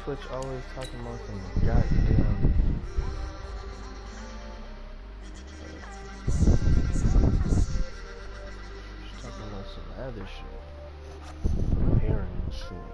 Twitch always talking about some goddamn talking about some other shit. Preparing and shit.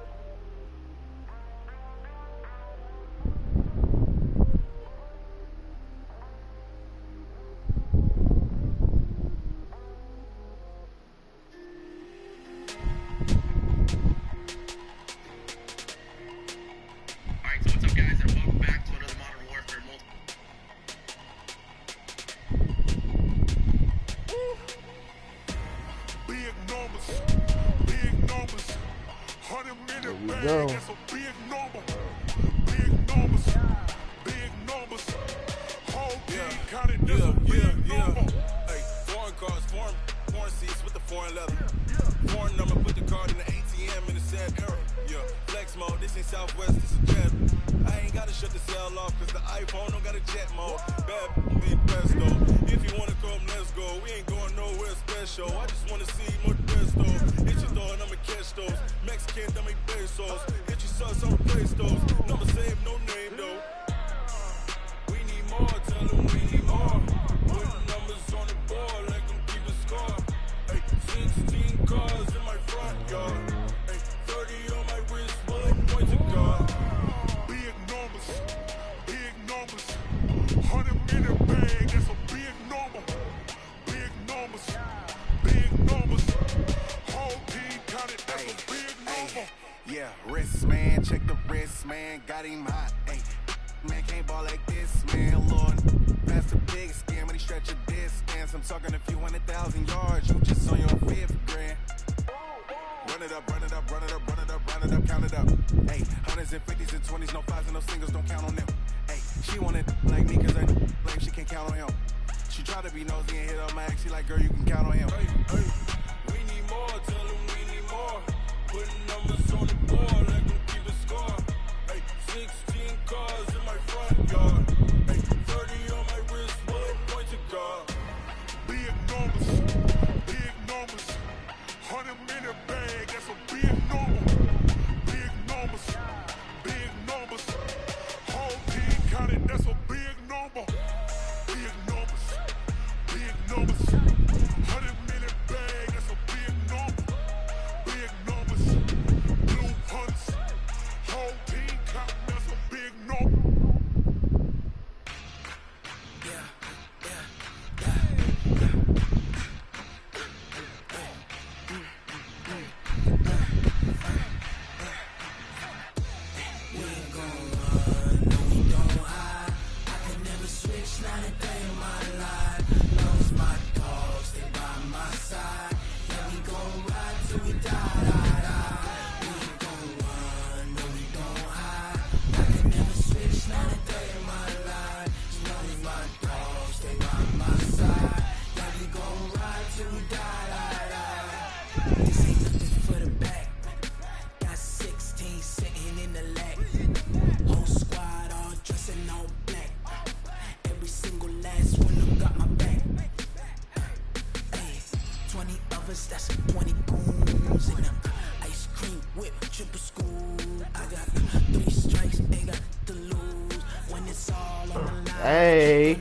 Hey,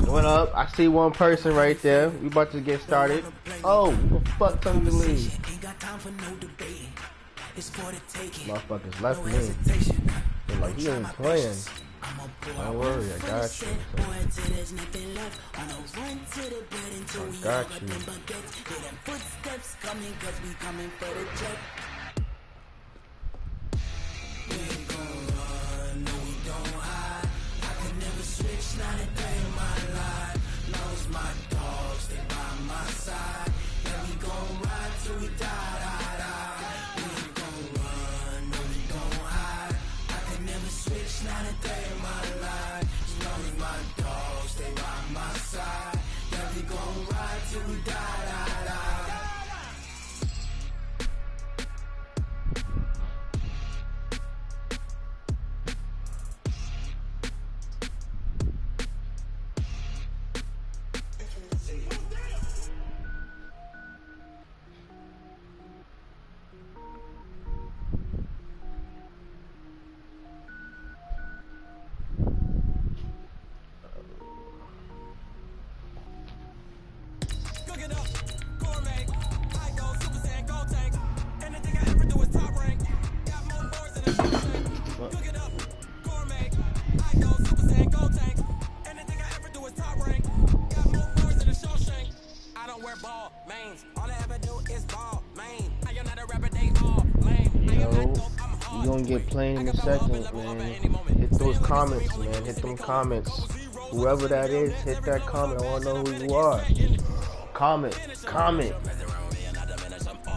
what up? I see one person right there. We about to get started. Oh, what the fuck told you to leave? Motherfuckers left me. They're like, he ain't playing. Don't worry, I got you. I got you. Not a day in my life. Knows my dogs, they by my side. Yeah, we gon' ride till we die, die, die. We ain't gon' run, no, we gon' hide. I can never switch, not a day in my life. Knows my dogs, they by my side. Yeah, we gon' ride till we die, die, die. gonna get playing in a second, man. Hit those comments, man. Hit them comments. Whoever that is, hit that comment. I wanna know who you are. Comment.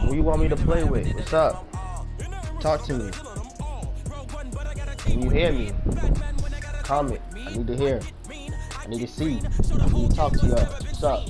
Who you want me to play with? What's up? Talk to me. Can you hear me? Comment. I need to hear. I need to see. I need to talk to y'all. What's up?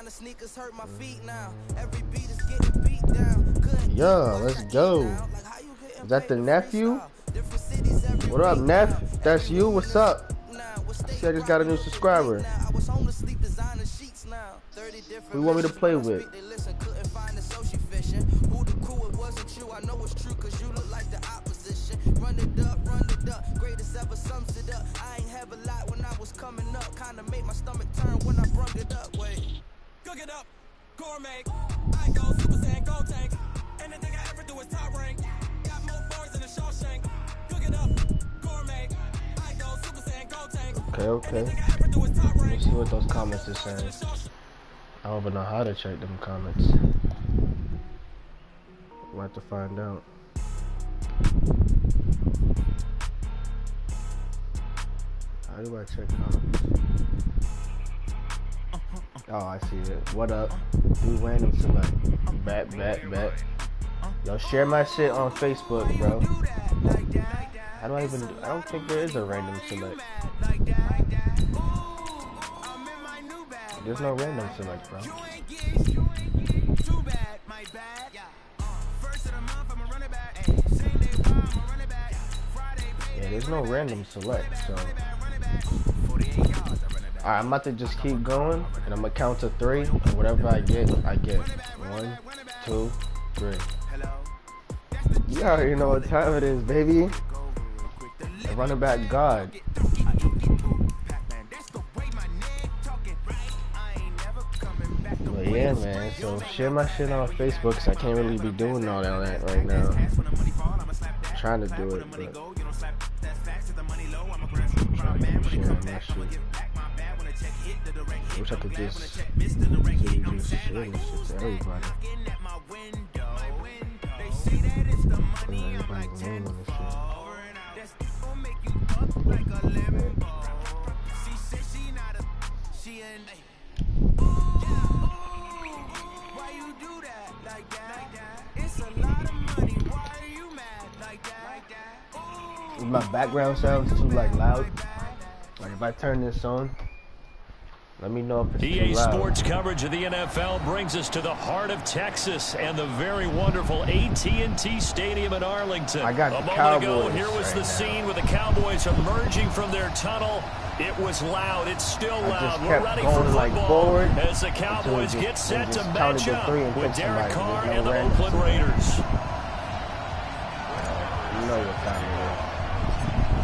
Sneakers hurt my feet now. Every beat is getting beat down. Yo, let's go. Is that the nephew? What up, Neff? That's you? What's up? See, I just got a new subscriber. Who you want me to play with? Run it up, greatest ever sums it up. I ain't have a lot when I was coming up. Kinda made my stomach turn when I brung it up. Wait. Cook it up, gourmet. I go Super Saiyan, go tank. Anything I ever do is top rank. Got more bars than a Shawshank. Cook it up, gourmet. I go Super Saiyan, go tank. Okay. Let me see what those comments are saying. I don't even know how to check them comments. We'll have to find out. How do I check comments? Oh, I see it. What up? Do random select. Bet. Yo, share my shit on Facebook, bro. How do I even do? I don't think there is a random select. There's no random select, bro. Yeah, there's no random select, so. Alright, I'm about to just keep going, and I'm gonna count to 3, and whatever I get, I get. 1, 2, 3. You already know what time it is, baby. The running back God. But yeah, man, so share my shit on Facebook, because I can't really be doing all that right now. I'm trying to do it, but I'm trying to keep sharing my shit. I wish I could just share this shit to everybody. Everybody's name on this shit. Why you do that like that? It's a lot of money. Why are you mad like that? Is my background sounds too loud? Like if I turn this on, let me know if it's EA too loud. Sports coverage of the NFL brings us to the heart of Texas and the very wonderful AT&T Stadium in Arlington. I got the A moment Cowboys ago, here was right the now. scene with the Cowboys emerging from their tunnel. It was loud. It's still loud. We're ready for football forward as the Cowboys get set to match up with Derek Carr no and the random Oakland Raiders. You know what time it is.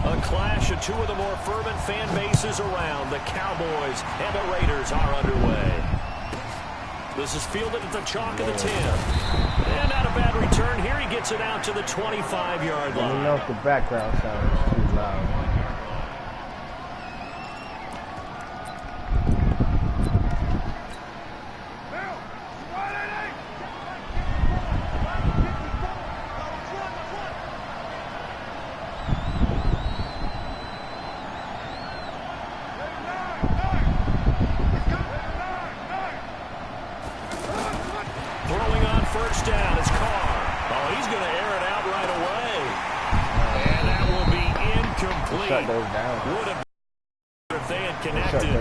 A clash of two of the more fervent fan bases around. The Cowboys and the Raiders are underway. This is fielded at the chalk of the 10. And not a bad return here. He gets it out to the 25-yard line. Let me know if the background sounds too loud. First down is Carr. Oh, he's going to air it out right away. And that will be incomplete. Shut those down. Would have been if they had connected.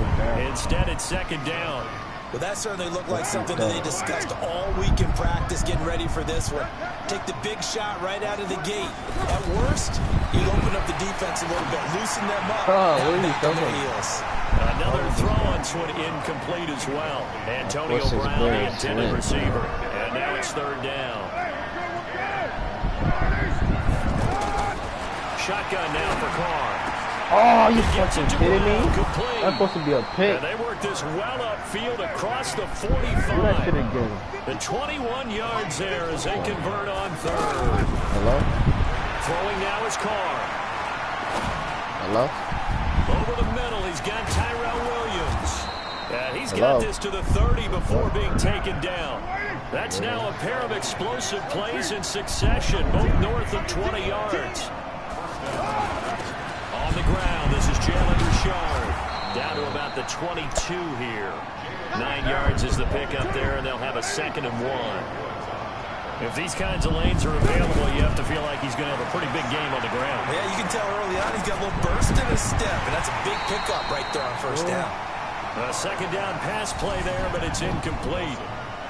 Instead, it's second down. Well, that certainly looked like something that they discussed all week in practice, getting ready for this one. Take the big shot right out of the gate. At worst, you open up the defense a little bit, loosen them up. Oh, what are you talking? Another throw on one incomplete as well. Antonio Brown, the intended receiver. And now it's third down. Shotgun now for Carr. Oh, you fucking kidding me? That's supposed to be a pick. And they work this well upfield across the 45. Do that shit again. The 21 yards there as they convert on third. Hello? Throwing now is Carr. Hello? Over the middle, he's got Tyrell Williams. He's got this to the 30 before being taken down. That's now a pair of explosive plays in succession, both north of 20 yards. On the ground, this is Jalen Richard. Down to about the 22 here. 9 yards is the pickup there, and they'll have a 2nd and 1. If these kinds of lanes are available, you have to feel like he's going to have a pretty big game on the ground. Yeah, you can tell early on he's got a little burst in his step, and that's a big pickup right there on first down. A 2nd down pass play there, but it's incomplete.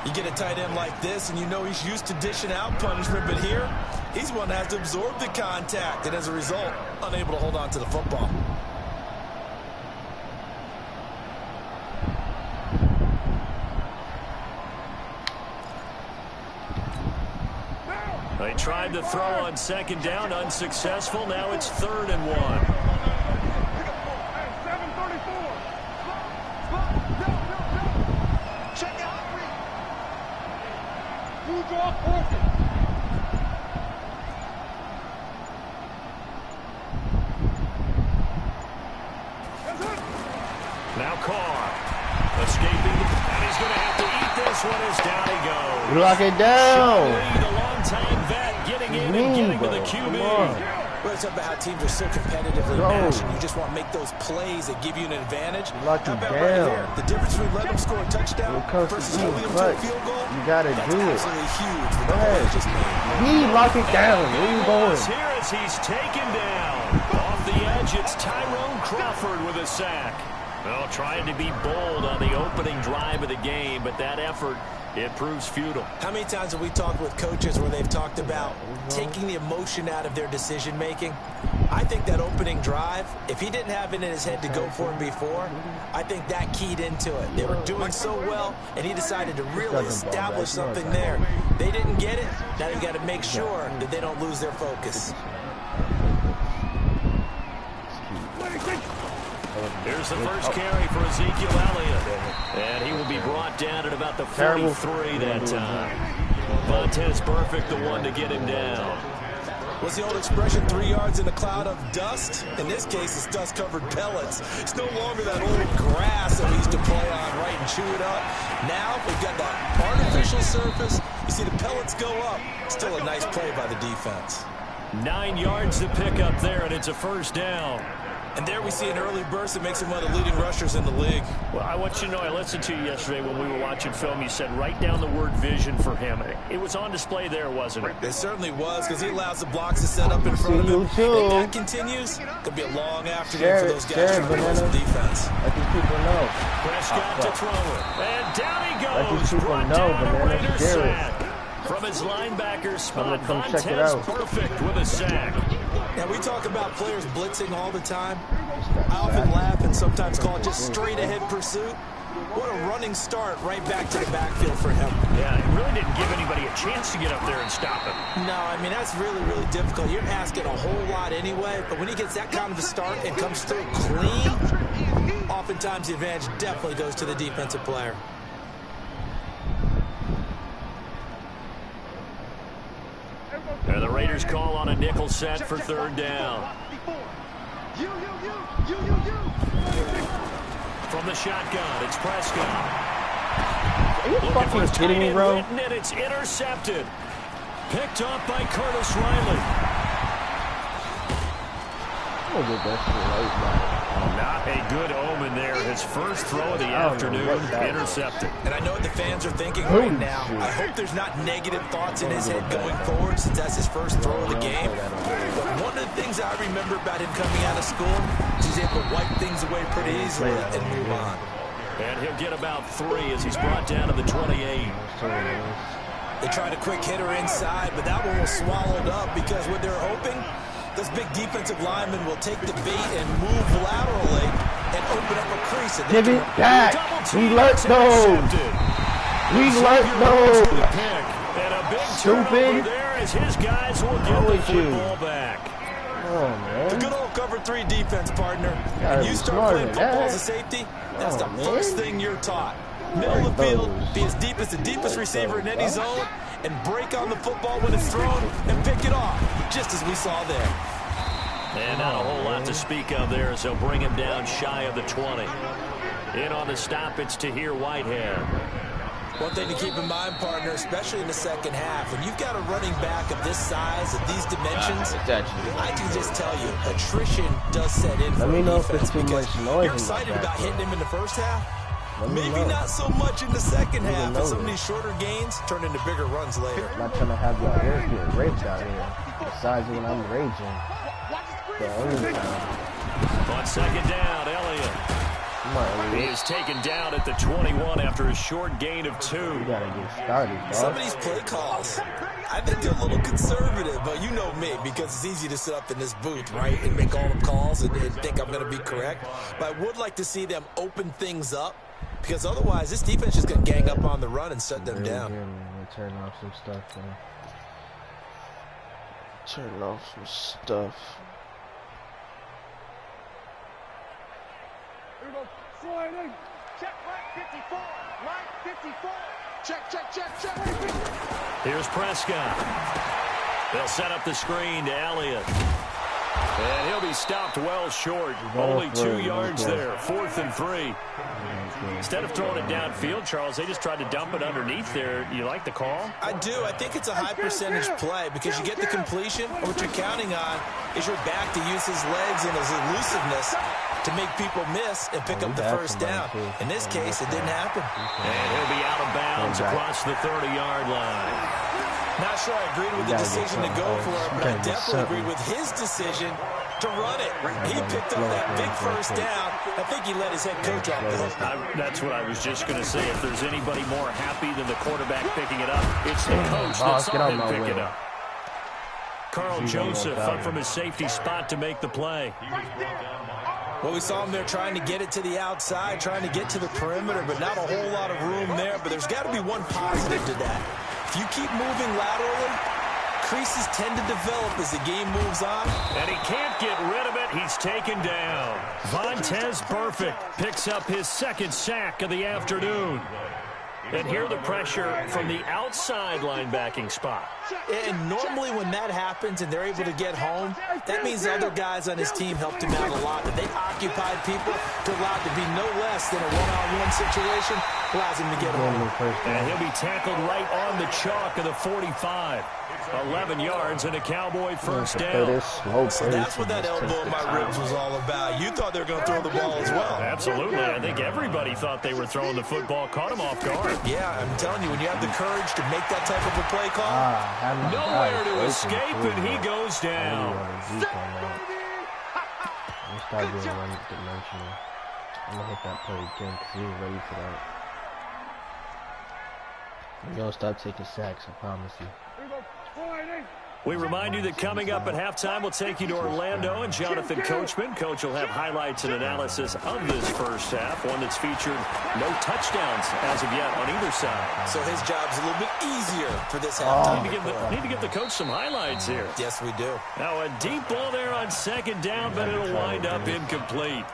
You get a tight end like this, and you know he's used to dishing out punishment, but here, he's one that has to absorb the contact, and as a result, unable to hold on to the football. They tried to throw on 2nd down, unsuccessful. Now it's 3rd and 1. Check out. You draw perfect. Now Carr escaping, and he's going to have to eat this one as down he goes. Lock it down. The long-time vet getting in and getting to the QB. Well, it's about how teams are so competitively matched, and you just want to make those plays that give you an advantage. Lock it How about down. right here? The difference between letting them score a touchdown versus holding them to a field goal. You got to do it. Absolutely huge. Go ahead. Lock it down. Where you going? Here as he's taken down. Off the edge, it's Tyrone Crawford with a sack. Well, trying to be bold on the opening drive of the game, but that effort, it proves futile. How many times have we talked with coaches where they've talked about taking the emotion out of their decision-making? I think that opening drive, if he didn't have it in his head to go for it before, I think that keyed into it. They were doing so well, and he decided to really establish something there. They didn't get it. Now they've got to make sure that they don't lose their focus. Here's the first carry for Ezekiel Elliott. And he will be brought down at about the 43 that time. Montez Perfect, the one to get him down. What's the old expression, 3 yards in a cloud of dust? In this case, it's dust-covered pellets. It's no longer that old grass that we used to play on, right, and chew it up. Now we've got that artificial surface. You see the pellets go up. Still a nice play by the defense. 9 yards to pick up there, and it's a first down. And there we see an early burst that makes him one of the leading rushers in the league. Well, I want you to know, I listened to you yesterday when we were watching film. You said write down the word vision for him. It was on display there, wasn't it? It certainly was, because he allows the blocks to set up in front of him. If that continues, could be a long afternoon for those guys trying to play some defense. Let these people know. Prescott to throw it. And down he goes. Let these people Brought know, down a Bananas. Raider Scary. sack. From his linebacker spot, Come check it Montez out. Perfect with a sack. Now, we talk about players blitzing all the time. I often laugh and sometimes call it just straight-ahead pursuit. What a running start right back to the backfield for him. Yeah, it really didn't give anybody a chance to get up there and stop him. No, I mean, that's really, really difficult. You're asking a whole lot anyway, but when he gets that kind of a start and comes through clean, oftentimes the advantage definitely goes to the defensive player. And the Raiders call on a nickel set for third down. From the shotgun, it's Prescott. Are you fucking kidding me, bro? And it's intercepted. Picked up by Curtis Riley. I'm gonna get that shit right now. Not a good omen there. His first throw of the afternoon, intercepted. And I know what the fans are thinking right now. I hope there's not negative thoughts in his head going forward, since that's his first throw of the game. But one of the things I remember about him coming out of school is he's able to wipe things away pretty easily and move on. And he'll get about 3 as he's brought down to the 28. They tried a quick hitter inside, but that one was swallowed up because what they're hoping, this big defensive lineman will take the bait and move laterally and open up a crease. Give it back. We learned those. We learned those. And a big turnover there as his guys will get the football back. Oh, man. The good old cover 3 defense, partner. When you start playing football as a safety, that's the first thing you're taught. Middle of the field, be as deep as the deepest receiver in any zone, and break on the football when it's thrown and pick it off. just as we saw there. And not a whole lot to speak of there, so bring him down shy of the 20. In on the stop, it's Tahir Whitehead. One thing to keep in mind, partner, especially in the second half, when you've got a running back of this size, of these dimensions, I can just tell you, attrition does set in for Let me know if defense it's too much noise. you're excited about hitting him in the first half. Maybe not so much in the second half, but some of these shorter gains turn into bigger runs later. I'm not trying to have y'all ears get raped out here. Besides when I'm raging. The only time. On second down, Elliott. He is taken down at the 21 after a short gain of 2. You gotta get started, dog. Some of these play calls, I think they're a little conservative, but you know me, because it's easy to sit up in this booth, right, and make all the calls and think I'm going to be correct. But I would like to see them open things up, because otherwise this defense is going to gang up on the run and shut them down. Turn off some stuff, man. Turn off some stuff. Sliding. Check right 54. Right 54. Check. Here's Prescott. They'll set up the screen to Elliott. And he'll be stopped well short. Only 2 yards there. 4th and 3. Instead of throwing it downfield, Charles, they just tried to dump it underneath there. You like the call? I do. I think it's a high percentage play because you get the completion. What you're counting on is your back to use his legs and his elusiveness to make people miss and pick up the first down. In this case, it didn't happen. And he'll be out of bounds across the 30-yard line. Not sure I agreed with the decision to go for it, but I definitely agree with his decision to run it. He picked up that big first down. I think he let his head coach off the hook. That's what I was just going to say. If there's anybody more happy than the quarterback picking it up, it's the coach that saw him pick it up. Carl Joseph up from his safety spot to make the play. Well, we saw him there trying to get it to the outside, trying to get to the perimeter, but not a whole lot of room there. But there's got to be one positive to that. If you keep moving laterally, creases tend to develop as the game moves on. And he can't get rid of it. He's taken down. Vontez Perfect picks up his 2nd sack of the afternoon. And here the pressure from the outside linebacking spot. And normally when that happens and they're able to get home, that means the other guys on his team helped him out a lot. That they occupied people to allow it to be no less than a one-on-one situation allows him to get home. And he'll be tackled right on the chalk of the 45. 11 yards and a Cowboy first down. So that's what that elbow in my ribs was all about. You thought they were going to throw the ball as well. Absolutely. I think everybody thought they were throwing the football, caught him off guard. Yeah, I'm telling you, when you have the courage to make that type of a play call. Nowhere to escape, and he goes down. I'm going to hit that play again because he was ready for that. You're going to stop taking sacks, I promise you. We remind you that coming up at halftime, we'll take you to Orlando and Jonathan Coachman. Coach will have highlights and analysis of this first half, one that's featured no touchdowns as of yet on either side. So his job's a little bit easier for this halftime. Need to give the coach some highlights here. Yes, we do. Now a deep ball there on second down, but it'll wind up incomplete.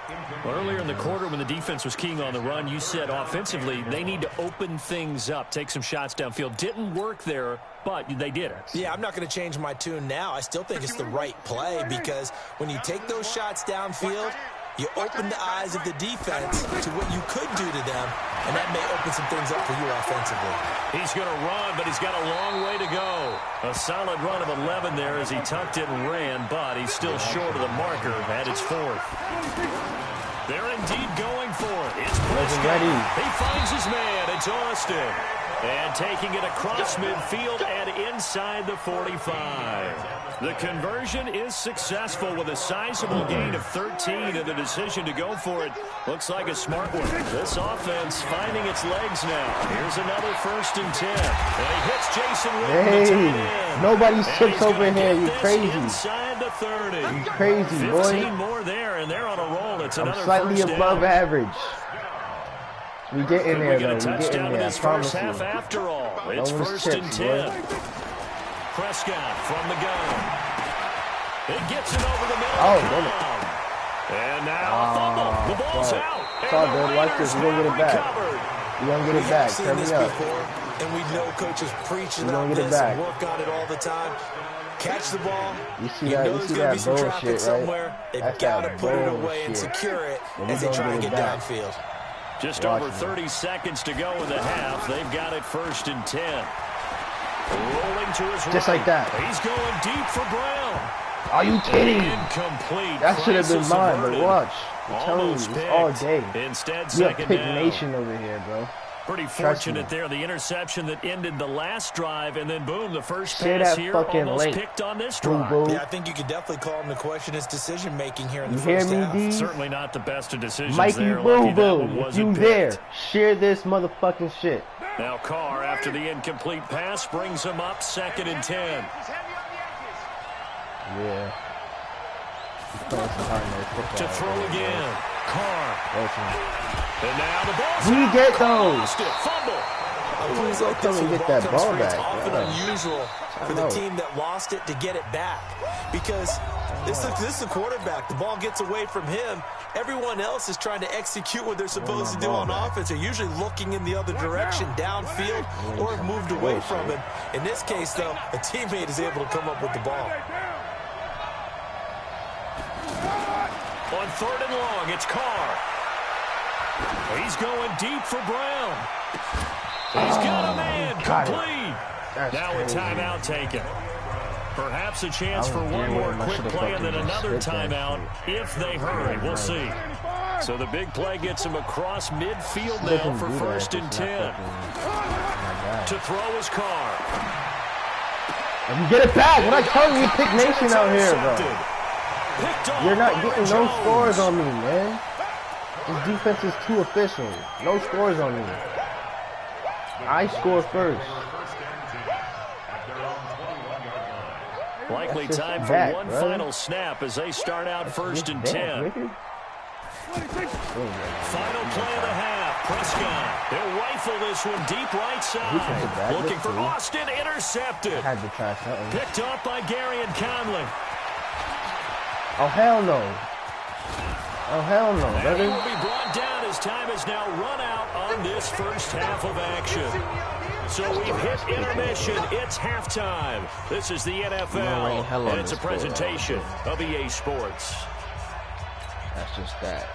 Well, earlier in the quarter when the defense was keying on the run, you said offensively they need to open things up, take some shots downfield. Didn't work there, but they did it. Yeah, I'm not going to change my tune now. I still think it's the right play because when you take those shots downfield, you open the eyes of the defense to what you could do to them, and that may open some things up for you offensively. He's going to run, but he's got a long way to go. A solid run of 11 there as he tucked it and ran, but he's still short of the marker at its 4th. They're indeed going for it. It's Prescott. He finds his man. It's Austin. And taking it across midfield and inside the 45. The conversion is successful with a sizable gain of 13, and the decision to go for it looks like a smart one. This offense finding its legs now. Here's another 1st and 10. And he hits Jason Witten. Hey, nobody sits over here. You crazy. Inside the 30. You crazy, boy. 15 more there, and they're on a roll. It's another slightly above average. We get in there, though. We get in there. I promise you. After all, it's 1st and 10. Prescott from the gun. It gets it over the middle. Oh, damn it. And now a fumble. The ball's out. It's all good. Watch this. We're going to get it back. We're going to get it back. Turn me up. And we know coaches preach and get it back. work on it all the time. catch the ball. You see You that? know You there's see going to be that some traffic bullshit, somewhere. right? They've That's got to that put it away and bullshit. secure it And as we they gonna try to get get it back. downfield. Just Watch over it. 30 seconds to go in the half. They've got it 1st and 10. Rolling to his Just right. like that. He's going deep for Brown. Are you kidding? Incomplete. That should have been Crisis mine, but averted. watch. I'm telling you, Almost it's all picked. day. Instead, We have second pick down. nation over here, bro. Pretty Trust me. fortunate there. The interception that ended the last drive, and then boom, the first Share pass that here fucking almost link. picked on this Boom, drive. boom. Yeah, I think you could definitely call him to question his decision-making here in You the hear first me, half. D? Certainly not the best of decisions Mikey there. Boo Lucky that Boo, one if wasn't you picked. there, share this motherfucking shit. Now Carr, after the incomplete pass, brings him up 2nd and 10. Yeah. He's playing some hard-nosed football. To throw again. Carr. And now the ball's We out. get Carr those. lost it. Fumble. Plays like Come this and when get the ball that comes ball free, it's back. often Yeah. unusual for the know. team that lost it to get it back. Because this is the quarterback. The ball gets away from him. Everyone else is trying to execute what they're supposed to do on offense. They're usually looking in the other direction, downfield, or have moved away from him. In this case, though, a teammate is able to come up with the ball. On 3rd and long, it's Carr. He's going deep for Brown. He's got a man. got it. Complete. That's Now crazy. a timeout taken. Perhaps a chance I for was one gambling. more I quick should've play and then fucking just another spit that timeout if they hurry. We'll see. So the big play gets him across midfield now for 1st and 10. To throw his Carr. And you get it back. What I tell you, pick nation out here, bro. You're not getting no scores on me, man. This defense is too efficient. No scores on me. I score first. Likely That's just time for back, one bro. final snap as they start out 1st and 10. Final play of the half. Prescott. They'll rifle this one deep right side. Looking for Austin. Intercepted. I had to try something. Picked up by Gary and Conley. Oh, hell no. Oh, hell no, And he brother. will be brought down as time has now run out on this first half of action. So we've hit intermission. It's halftime. This is the NFL, and it's a presentation of EA Sports. That's just that.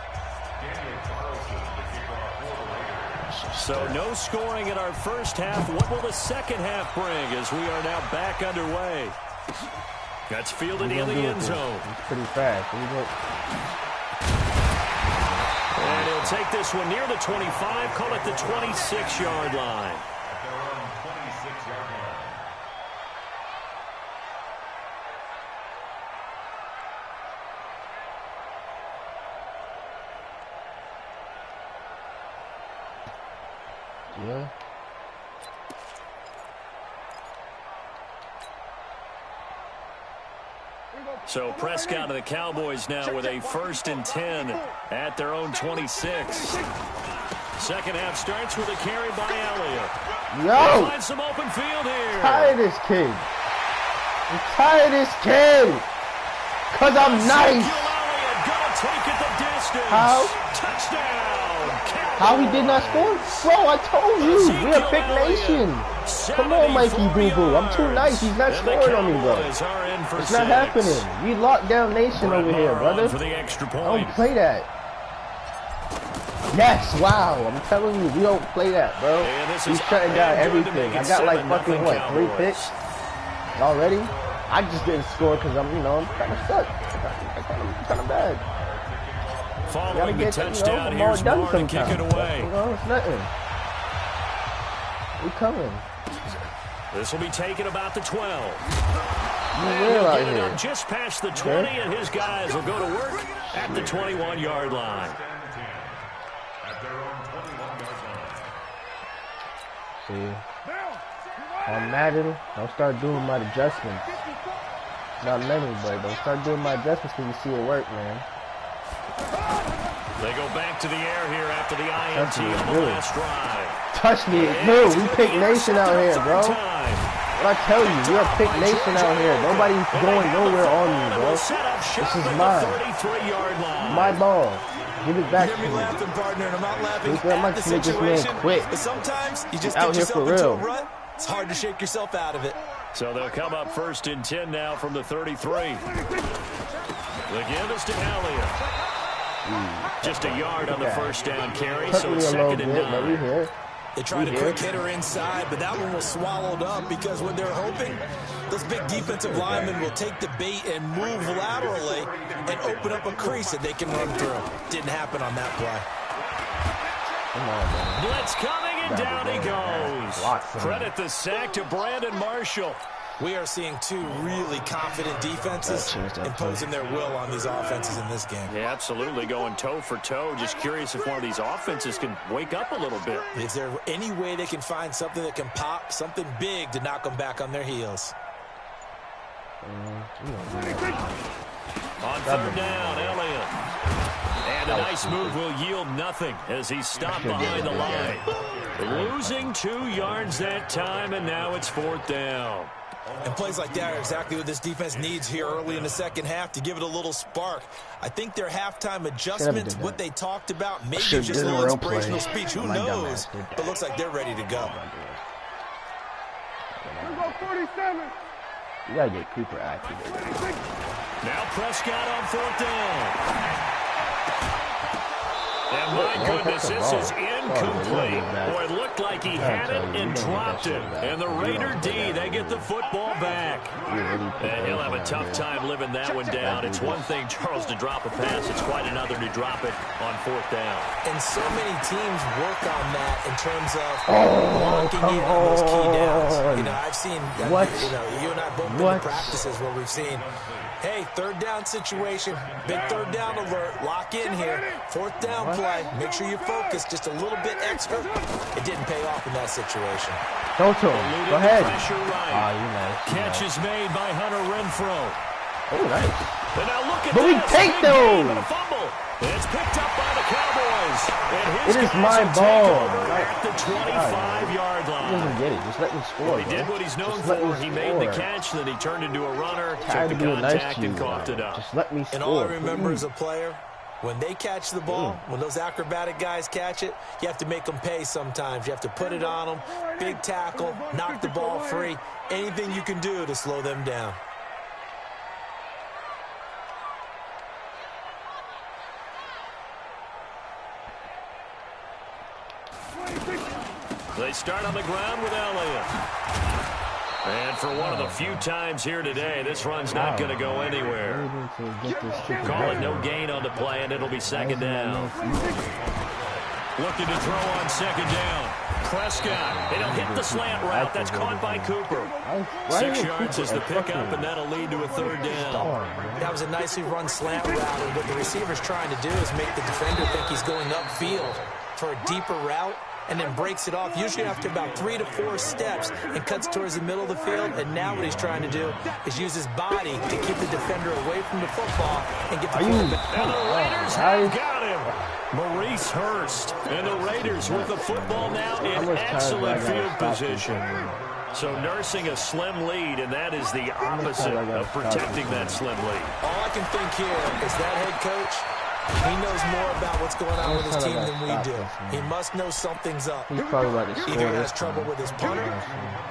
So no scoring in our first half. What will the second half bring as we are now back underway? That's fielded in the end zone. It's pretty fast. And he'll take this one near the 25, call it the 26-yard line. Yeah. So Prescott of the Cowboys now with a 1st and 10 at their own 26. Second half starts with a carry by Elliott. Yo! Find some open field here. Tired of this kid. I'm tired of this kid. Cause I'm nice. Elliott gonna take it the distance. How? Touchdown. Cowboys. How he did not score? Bro, I told you. We're a pick nation. Come on, Mikey Boo Boo. I'm too nice. He's not scoring on me, bro. It's not happening. We lockdown nation over here, brother. For the extra point. I don't play that. Yes, wow. I'm telling you, we don't play that, bro. He's shutting down everything. I got like fucking, what, 3 picks already? I just didn't score because I'm kind of stuck. I'm kind of bad. Following the touchdown, I'm here's all done Moore to kick sometimes. it away. It's nothing. We coming. This will be taken about the 12. You real out Get it here. up just past the 20, and his guys will go to work at the 21-yard line. See, on Madden, I'll start doing my adjustments. Not many, but don't start doing my adjustments till you see it work, man. They go back to the air here after the INT on the last drive. Touch me, dude. We pick nation out here, bro. What I tell you, we're a pick nation out here. Nobody's going nowhere on me, bro. This is mine. My ball. Give it back to me. Laughing, partner, and I'm not laughing Look at at the this man situation. quit. But sometimes you just Out get here for yourself into a real. rut. It's hard to shake yourself out of it. So they'll come up 1st and 10 now from the 33. The give is to Elliott. Just a yard on the first down carry, so it's 2nd and 9. They tried a quick hitter inside, but that one was swallowed up because when they're hoping, those big defensive linemen will take the bait and move laterally and open up a crease that they can run through. Didn't happen on that play. Come on, man. Blitz coming, and down he goes. Credit the sack to Brandon Marshall. We are seeing two really confident defenses imposing their will on these offenses in this game. Yeah, absolutely, going toe for toe. Just curious if one of these offenses can wake up a little bit. Is there any way they can find something that can pop, something big to knock them back on their heels? On 3rd down, Elliott. And a nice move will yield nothing as he's stopped behind the line. Losing 2 yards that time, and now it's 4th down. And plays like that are exactly what this defense needs here early in the second half to give it a little spark. I think their halftime adjustments, what they talked about, maybe just a little inspirational speech. Who knows? But looks like they're ready to go. You gotta get Cooper activated. Now Prescott on 4th down. And my goodness, this is incomplete. Boy, it looked like he had it and dropped it. And the Raider D, they get the football back. And he'll have a tough time living that one down. It's one thing, Charles, to drop a pass. It's quite another to drop it on 4th down. And so many teams work on that in terms of blocking in on those key downs. You know, I've seen, you and I both been to practices where we've seen, hey, 3rd down situation, big 3rd down alert, lock in here, 4th down play, make sure you focus just a little bit extra. It didn't pay off in that situation. Go to him. Go ahead. Right. Oh, you nice. Catch is made by Hunter Renfro. Oh, nice. And now look at but we take those. It's picked up by the Cowboys. And it is my ball. At the 25-yard line. He doesn't get it. Just let me score. He did what he's known for. He made the catch, then he turned into a runner, took the contact, and coughed it up. Just let me score. And all I remember as a player, when they catch the ball, when those acrobatic guys catch it, you have to make them pay sometimes. You have to put it on them, big tackle, knock the ball free, anything you can do to slow them down. They start on the ground with Elliott. And for one of the few times here today, this run's not going to go anywhere. Call it no gain on the play, and it'll be 2nd down. Looking to throw on 2nd down. Prescott, and he'll hit the slant route. That's caught by Cooper. 6 yards is the pickup, and that'll lead to a 3rd down. That was a nicely run slant route, and what the receiver's trying to do is make the defender think he's going upfield for a deeper route, and then breaks it off, usually after about 3 to 4 steps, and cuts towards the middle of the field. And now what he's trying to do is use his body to keep the defender away from the football and get the quarterback. And the Raiders have got him. Maurice Hurst. And the Raiders with the football now in excellent field position. So nursing a slim lead, and that is the opposite of protecting that slim lead. All I can think here is that head coach, he knows more about what's going on with his team than we do. He must know something's up. He's probably about to score. Either he has trouble with his punter,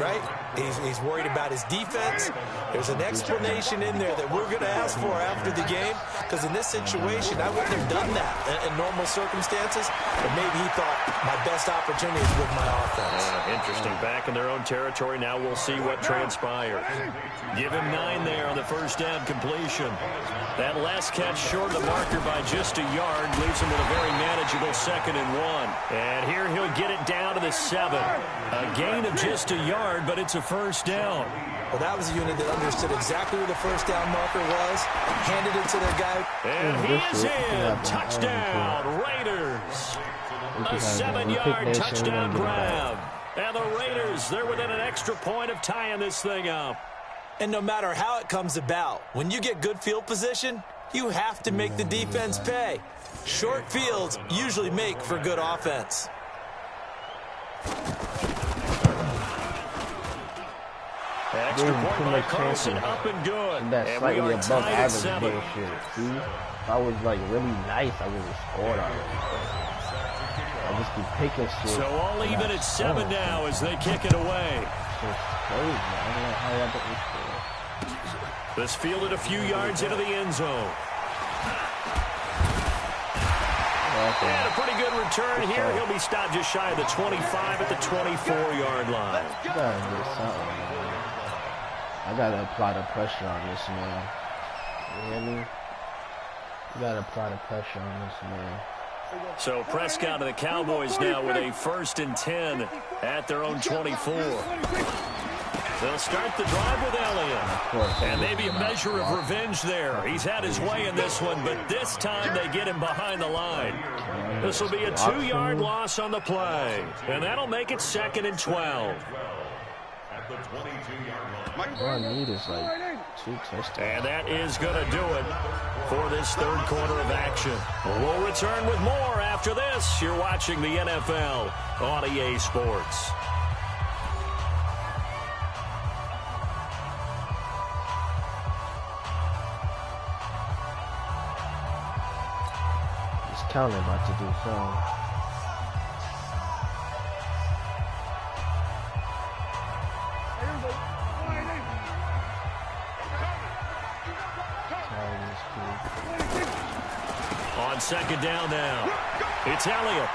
right? He's worried about his defense. There's an explanation in there that we're going to ask for after the game, because in this situation, I wouldn't have done that in normal circumstances, but maybe he thought my best opportunity is with my offense. Interesting. Back in their own territory. Now we'll see what transpires. Give him 9 there on the 1st down completion. That last catch short of the marker by just a yard leaves him with a very manageable 2nd and 1. And here he'll get it down to the 7. A gain of just a yard, but it's a 1st down. Well, that was a unit that understood exactly where the 1st down marker was, handed it to their guy. And he is in. Touchdown, Raiders. A 7-yard touchdown grab. And the Raiders, they're within an extra point of tying this thing up. And no matter how it comes about, when you get good field position, you have to make the defense pay. Short fields usually make for good offense. Extra point by Carlson, up and good. That And slightly we are above tied at average 7. bullshit. See? If I was like really nice, I would have scored already. I just keep picking shit. So all even at 7 now as they kick it away. just crazy. I don't know how y'all didn't score. This fielded a few yards into the end zone. And a pretty good return here. He'll be stopped just shy of the 25 at the 24-yard line. You gotta get something, man. I gotta apply the pressure on this man. You hear me? You gotta apply the pressure on this man. So Prescott and the Cowboys now with a 1st and 10 at their own 24. They'll start the drive with Elliott. And maybe a measure of revenge there. He's had his way in this one, but this time they get him behind the line. This will be a 2-yard loss on the play. And that'll make it 2nd and 12. All I need is like 2 touchdowns. And that is going to do it for this 3rd quarter of action. We'll return with more after this. You're watching the NFL on EA Sports. This counter about to do something. On 2nd down now, it's Elliott.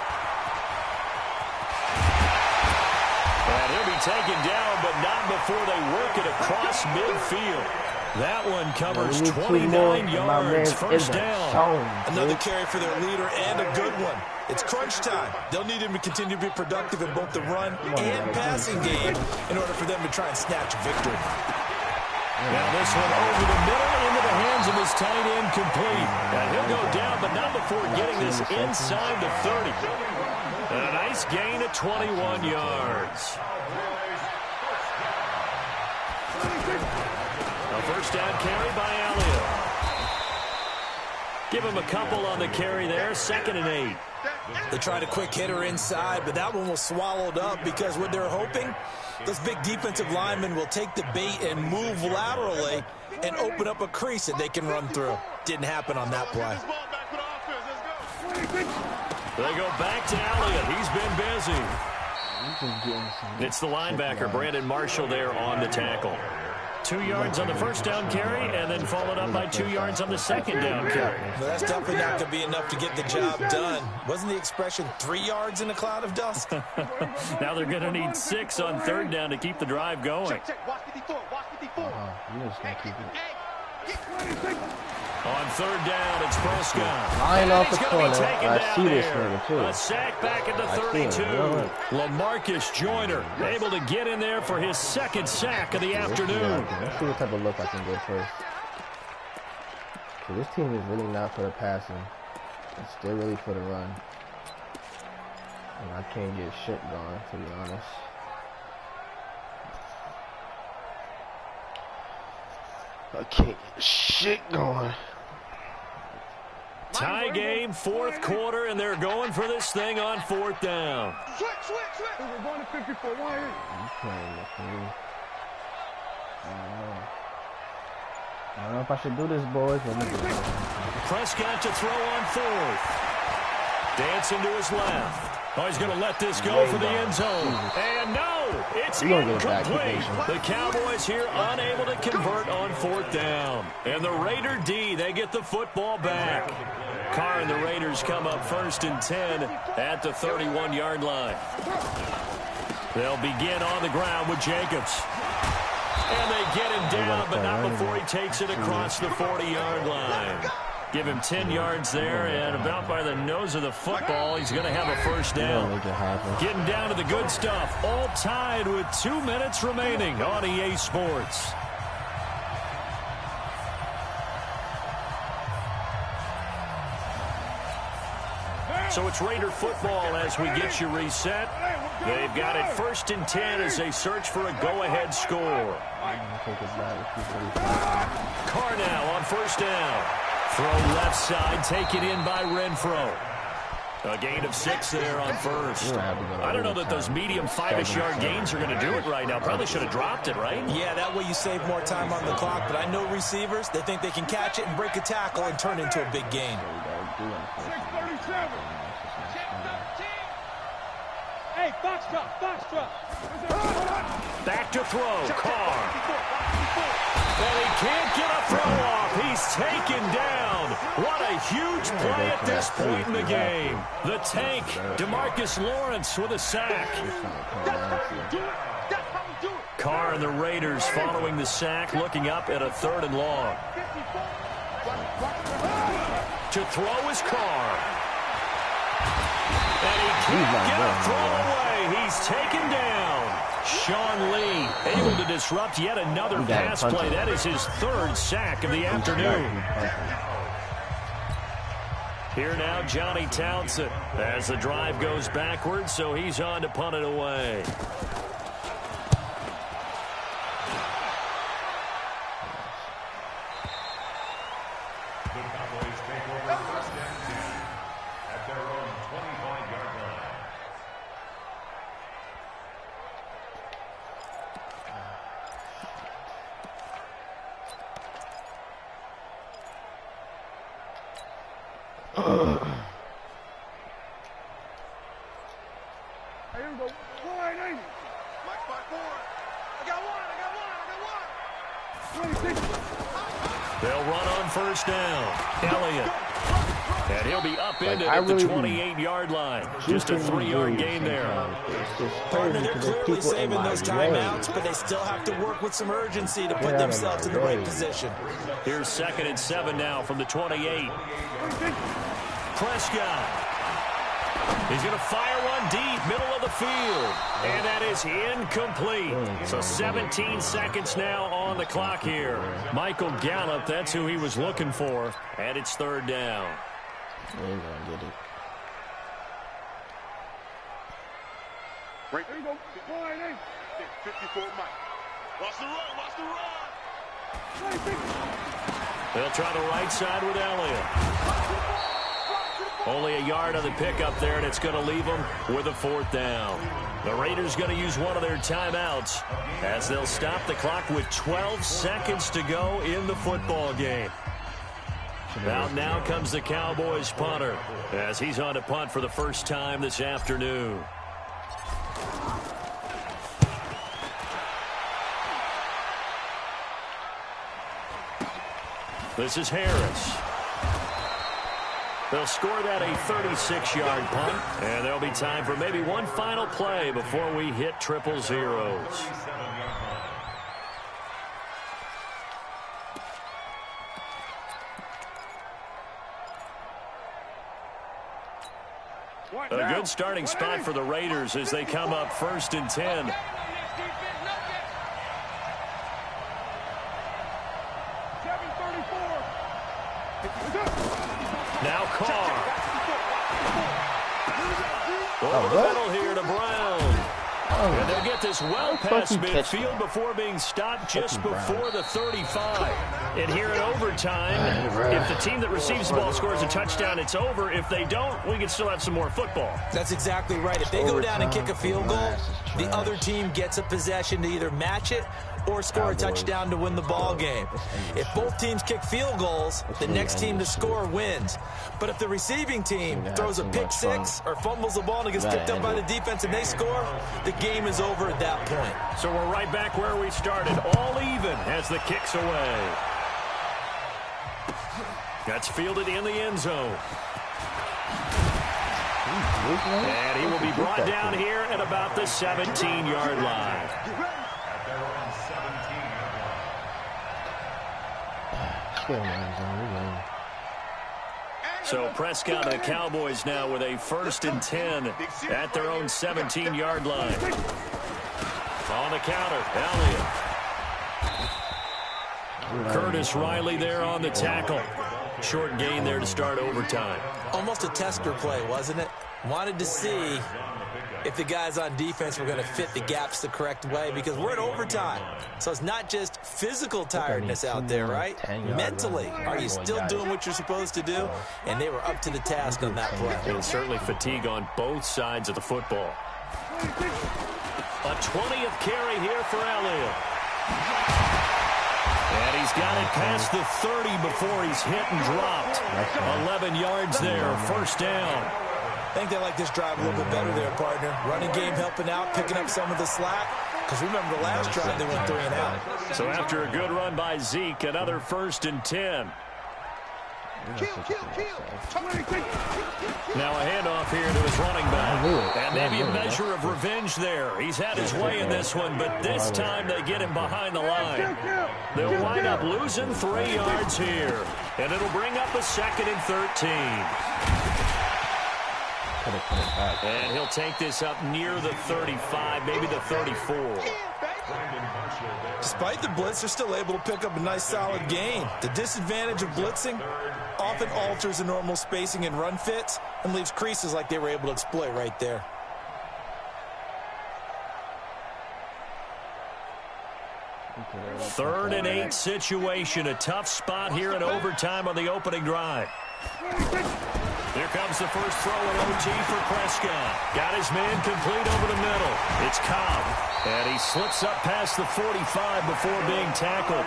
And he'll be taken down, but not before they work it across midfield. That one covers 29 yards, 1st down. Another carry for their leader and a good one. It's crunch time. They'll need him to continue to be productive in both the run and passing game in order for them to try and snatch a victory. Now this one over the middle into the hands of his tight end complete. And he'll go down, but not before getting this inside the 30. And a nice gain of 21 yards. A 1st down carry by Elliott. Give him a couple on the carry there, 2nd and 8. They tried a quick hitter inside, but that one was swallowed up because what they're hoping, those big defensive linemen will take the bait and move laterally and open up a crease that they can run through. Didn't happen on that play. They go back to Elliott. He's been busy. It's the linebacker, Brandon Marshall, there on the tackle. 2 yards on the 1st down carry, and then followed up by 2 yards on the 2nd down carry. But that's definitely not going to be enough to get the job done. Wasn't the expression 3 yards in a cloud of dust? Now they're going to need 6 on 3rd down to keep the drive going. On 3rd down, it's Prescott. Lying off the corner. I see this nigga, too. A sack back at the 32. LaMarcus Joyner able to get in there for his 2nd sack of the afternoon. Let's see what type of look I can get first. So this team is really not for the passing. They're really for the run. And I can't get shit going, to be honest. I can't get shit going. Tie game, 4th quarter, and they're going for this thing on 4th down. Switch. We're going to 54. You playing with me. I don't know if I should do this, boys. Let me do it. Prescott to throw on 4th. Dancing to his left. Oh, he's going to let this go for the end zone. And no, it's incomplete. The Cowboys here unable to convert on 4th down. And the Raider D, they get the football back. Carr and the Raiders come up 1st and 10 at the 31-yard line. They'll begin on the ground with Jacobs. And they get him down, but not before he takes it across the 40-yard line. Give him 10 yards there, and about by the nose of the football, he's going to have a 1st down. Getting down to the good stuff, all tied with 2 minutes remaining on EA Sports. So it's Raider football as we get you reset. They've got it 1st and 10 as they search for a go-ahead score. Carr now on 1st down. Throw left side, taken in by Renfro. A gain of 6 there on 1st. I don't know that those medium 5-ish yard gains are going to do it right now. Probably should have dropped it, right? Yeah, that way you save more time on the clock. But I know receivers, they think they can catch it and break a tackle and turn into a big gain. Hey, box truck. Back to throw. Carr. And he can't get a throw off. He's taken down. What a huge play at this point in the game. The tank, DeMarcus Lawrence with a sack. Carr and the Raiders following the sack, looking up at a 3rd and long. To throw is Carr. And he can't get a throw away. He's taken down. Sean Lee able to disrupt yet another pass play. That is his 3rd sack of the afternoon. Here now, Johnny Townsend as the drive goes backwards, so he's on to punt it away. They'll run on first down. Elliott. And he'll be upended at the 28-yard line. Just a 3-yard gain there. Partner, they're clearly saving those timeouts, but they still have to work with some urgency to put themselves in the right position. Here's 2nd and 7 now from the 28. Prescott. He's going to fire one deep, middle of the field. And that is incomplete. So 17 seconds now on the clock here. Michael Gallup, that's who he was looking for. And it's 3rd down. He ain't gonna get it. There you go. 54 Mike. Watch the run. They'll try the right side with Elliott. Only a yard on the pickup there, and it's going to leave them with a 4th down. The Raiders going to use one of their timeouts as they'll stop the clock with 12 seconds to go in the football game. Now comes the Cowboys punter as he's on to punt for the first time this afternoon. This is Harris. They'll score that a 36-yard punt, and there'll be time for maybe one final play before we hit 000. A good starting spot for the Raiders as they come up 1st and 10. Now Carr. Over the middle here to Brown. And they'll get this well past midfield before being stopped just before the 35. And here in overtime, if the team that receives the ball scores a touchdown, it's over. If they don't, we can still have some more football. That's exactly right. If they go down and kick a field goal, the other team gets a possession to either match it or score a touchdown to win the ball game. If both teams kick field goals, the next team to score wins. But if the receiving team throws a pick six or fumbles the ball and it gets picked up by the defense and they score, the game is over at that point. So we're right back where we started, all even as the kick's away. That's fielded in the end zone. And he will be brought down here at about the 17-yard line. So Prescott and the Cowboys now with a 1st and 10 at their own 17-yard line. On the counter, Elliott. Curtis Riley there on the tackle. Short gain there to start overtime. Almost a tester play, wasn't it? Wanted to see if the guys on defense were going to fit the gaps the correct way, because we're in overtime. So it's not just physical tiredness out there, right? Mentally, are you still doing what you're supposed to do? And they were up to the task on that play. And certainly fatigue on both sides of the football. A 20th carry here for Elliott. And he's got it past the 30 before he's hit and dropped. 11 yards there, 1st down. I think they like this drive a little bit better there, partner. Running game helping out, picking up some of the slack. Because remember the last drive, they went 3 and out. So after a good run by Zeke, another 1st and 10. Now a handoff here to his running back. And maybe a measure of revenge there. He's had his way in this one, but this time they get him behind the line. They'll wind up losing 3 yards here. And it'll bring up a 2nd and 13. And he'll take this up near the 35, maybe the 34. Despite the blitz, they're still able to pick up a nice solid gain. The disadvantage of blitzing often alters the normal spacing and run fits and leaves creases like they were able to exploit right there. Third and 8 situation. A tough spot here in overtime on the opening drive. Here comes the first throw in OT for Prescott. Got his man complete over the middle. It's Cobb. And he slips up past the 45 before being tackled.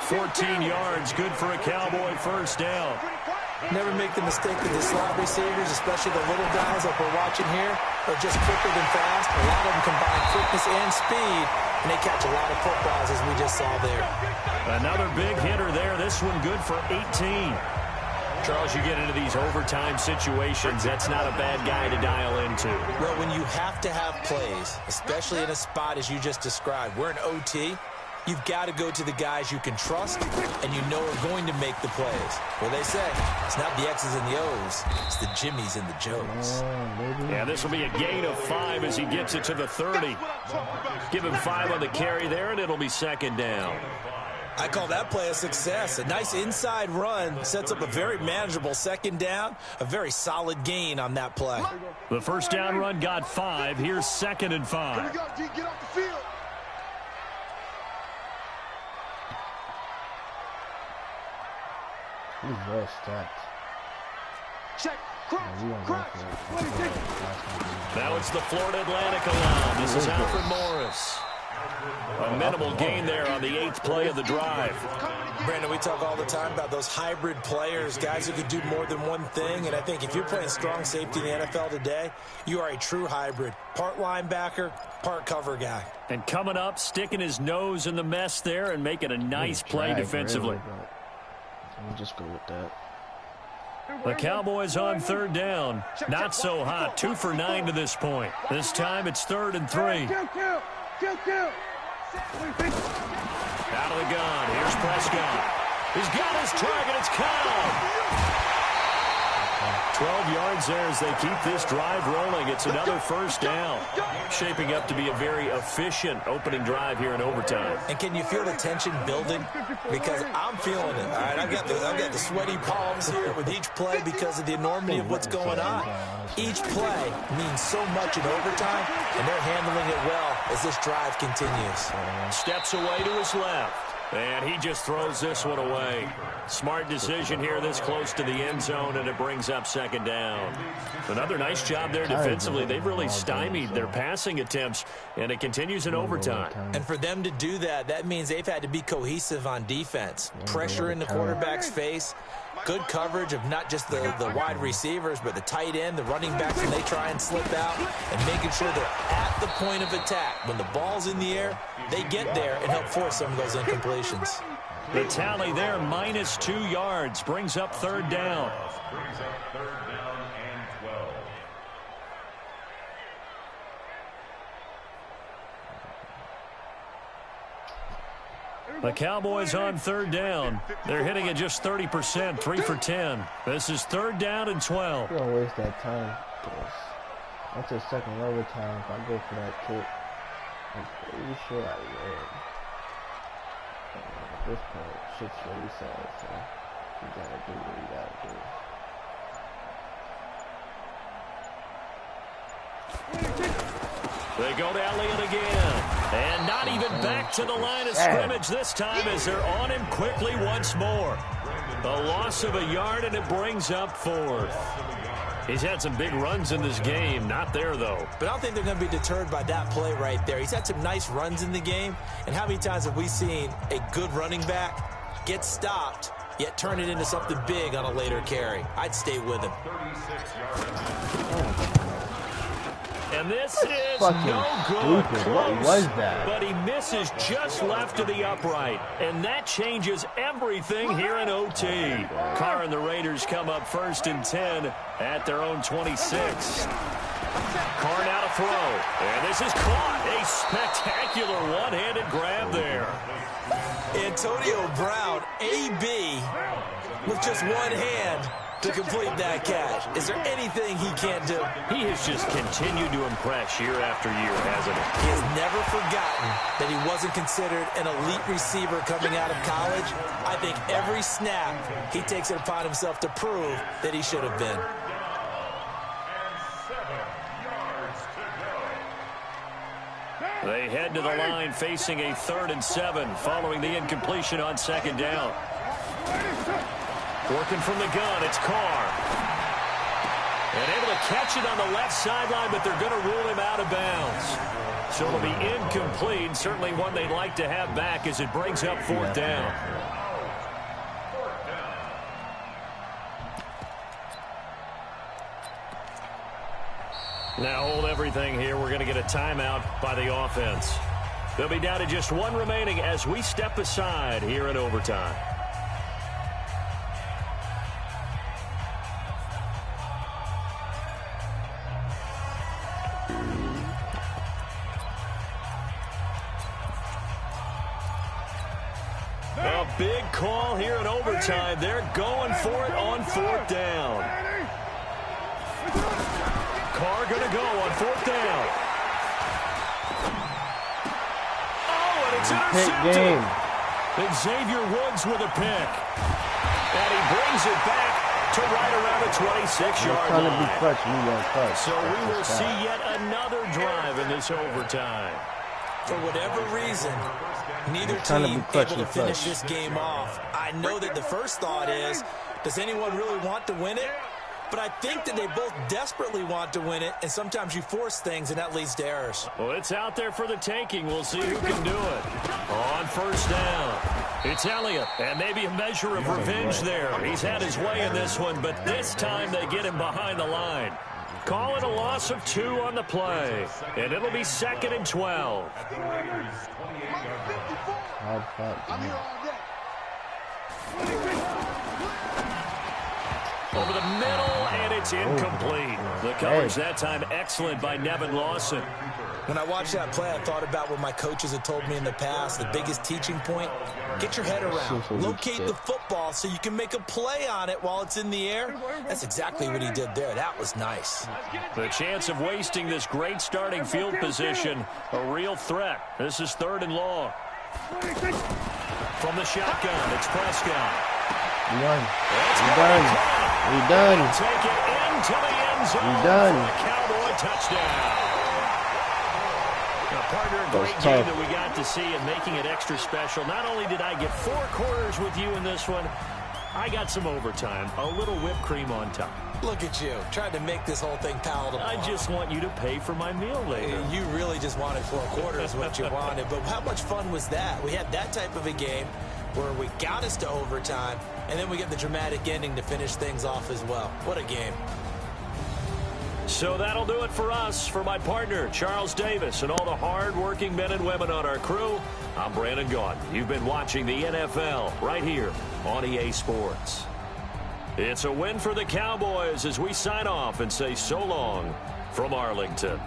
14 yards, good for a Cowboy first down. Never make the mistake that the slot receivers, especially the little guys like we're watching here, are just quicker than fast. A lot of them combine quickness and speed, and they catch a lot of footballs, as we just saw there. Another big hitter there. This one good for 18. Charles, you get into these overtime situations, that's not a bad guy to dial into. Well, when you have to have plays, especially in a spot as you just described, we're in OT, you've got to go to the guys you can trust and you know are going to make the plays. Well, they say it's not the X's and the O's, it's the Jimmies and the Joes. Yeah, this will be a gain of 5 as he gets it to the 30. Give him 5 on the carry there, and it'll be 2nd down. I call that play a success. A nice inside run sets up a very manageable 2nd down, a very solid gain on that play. The first down run got 5. Here's 2nd and 5. Here we go, D. Get off the field. He's well stacked. Check. Crouch. Now it's the Florida Atlantic alarm. This is Alfred Morris. A minimal gain there on the 8th play of the drive. Brandon, we talk all the time about those hybrid players, guys who could do more than one thing, and I think if you're playing strong safety in the NFL today, you are a true hybrid. Part linebacker, part cover guy. And coming up, sticking his nose in the mess there and making a nice play defensively. Let me just go with that. The Cowboys on 3rd down. Not so hot. 2 for 9 to this point. This time it's 3rd and 3. Out of the gun. Here's Prescott. He's got his target. It's Cobb. 12 yards there as they keep this drive rolling. It's another first down. Shaping up to be a very efficient opening drive here in overtime. And can you feel the tension building? Because I'm feeling it. All right, I've got the sweaty palms here with each play because of the enormity of what's going on. Each play means so much in overtime, and they're handling it well as this drive continues. Steps away to his left. And he just throws this one away. Smart decision here this close to the end zone, and it brings up 2nd down. Another nice job there defensively. They've really stymied their passing attempts, and it continues in overtime. And for them to do that, that means they've had to be cohesive on defense. Pressure in the quarterback's face. Good coverage of not just the wide receivers, but the tight end, the running backs when they try and slip out, and making sure they're at the point of attack. When the ball's in the air, they get there and help force some of those incompletions. The tally there, minus 2 yards, brings up 3rd down. The Cowboys on 3rd down. They're hitting at just 30%, 3 for 10. This is 3rd down and 12. You don't waste that time. That's a 2nd overtime. If I go for that kick, I'm pretty sure I win. At this point, shit's really sad, so you gotta do what you gotta do. They go to Elliott again. And not even back to the line of scrimmage this time as they're on him quickly once more. A loss of a yard, and it brings up 4th. He's had some big runs in this game. Not there, though. But I don't think they're going to be deterred by that play right there. He's had some nice runs in the game. And how many times have we seen a good running back get stopped yet turn it into something big on a later carry. I'd stay with him. And this is no good. Close, what was that? But he misses just left of the upright. And that changes everything here in OT. Carr and the Raiders come up 1st and 10 at their own 26. Carr now to throw. And this is caught. A spectacular one-handed grab there. Antonio Brown, AB, with just one hand to complete that catch. Is there anything he can't do? He has just continued to impress year after year, hasn't he? He has never forgotten that he wasn't considered an elite receiver coming out of college. I think every snap he takes it upon himself to prove that he should have been. They head to the line facing a 3rd and 7 following the incompletion on 2nd down. Working from the gun, it's Carr. And able to catch it on the left sideline, but they're going to rule him out of bounds. So it'll be incomplete, certainly one they'd like to have back as it brings up 4th down. Now hold everything here. We're going to get a timeout by the offense. They'll be down to just one remaining as we step aside here in overtime. A big call here in overtime. They're going for it on 4th down. Carr going to go on 4th down. Oh, and it's intercepted. Xavier Woods with a pick. And he brings it back to right around the 26-yard line. So we will see yet another drive in this overtime. For whatever reason, neither team able to finish this game off. I know that the first thought is, does anyone really want to win it? But I think that they both desperately want to win it, and sometimes you force things, and that leads to errors. Well, it's out there for the taking. We'll see who can do it. On 1st down, it's Elliott, and maybe a measure of revenge there. He's had his way in this one, but this time they get him behind the line. Call it a loss of 2 on the play, and it'll be 2nd and 12. Over the middle, and it's incomplete. The coverage that time excellent by Nevin Lawson. When I watched that play, I thought about what my coaches had told me in the past. The biggest teaching point, get your head around. Locate the football so you can make a play on it while it's in the air. That's exactly what he did there. That was nice. The chance of wasting this great starting field position, a real threat. This is 3rd and long. From the shotgun, it's Prescott. We done. Take it into the end zone. We done. For a Cowboy touchdown. A partner, a great game that we got to see and making it extra special. Not only did I get 4 quarters with you in this one, I got some overtime, a little whipped cream on top. Look at you, trying to make this whole thing palatable. I just want you to pay for my meal later. You really just wanted 4 quarters, what you wanted. But how much fun was that? We had that type of a game where we got us to overtime, and then we get the dramatic ending to finish things off as well. What a game. So that'll do it for us. For my partner, Charles Davis, and all the hard-working men and women on our crew, I'm Brandon Gaudin. You've been watching the NFL right here on EA Sports. It's a win for the Cowboys as we sign off and say so long from Arlington.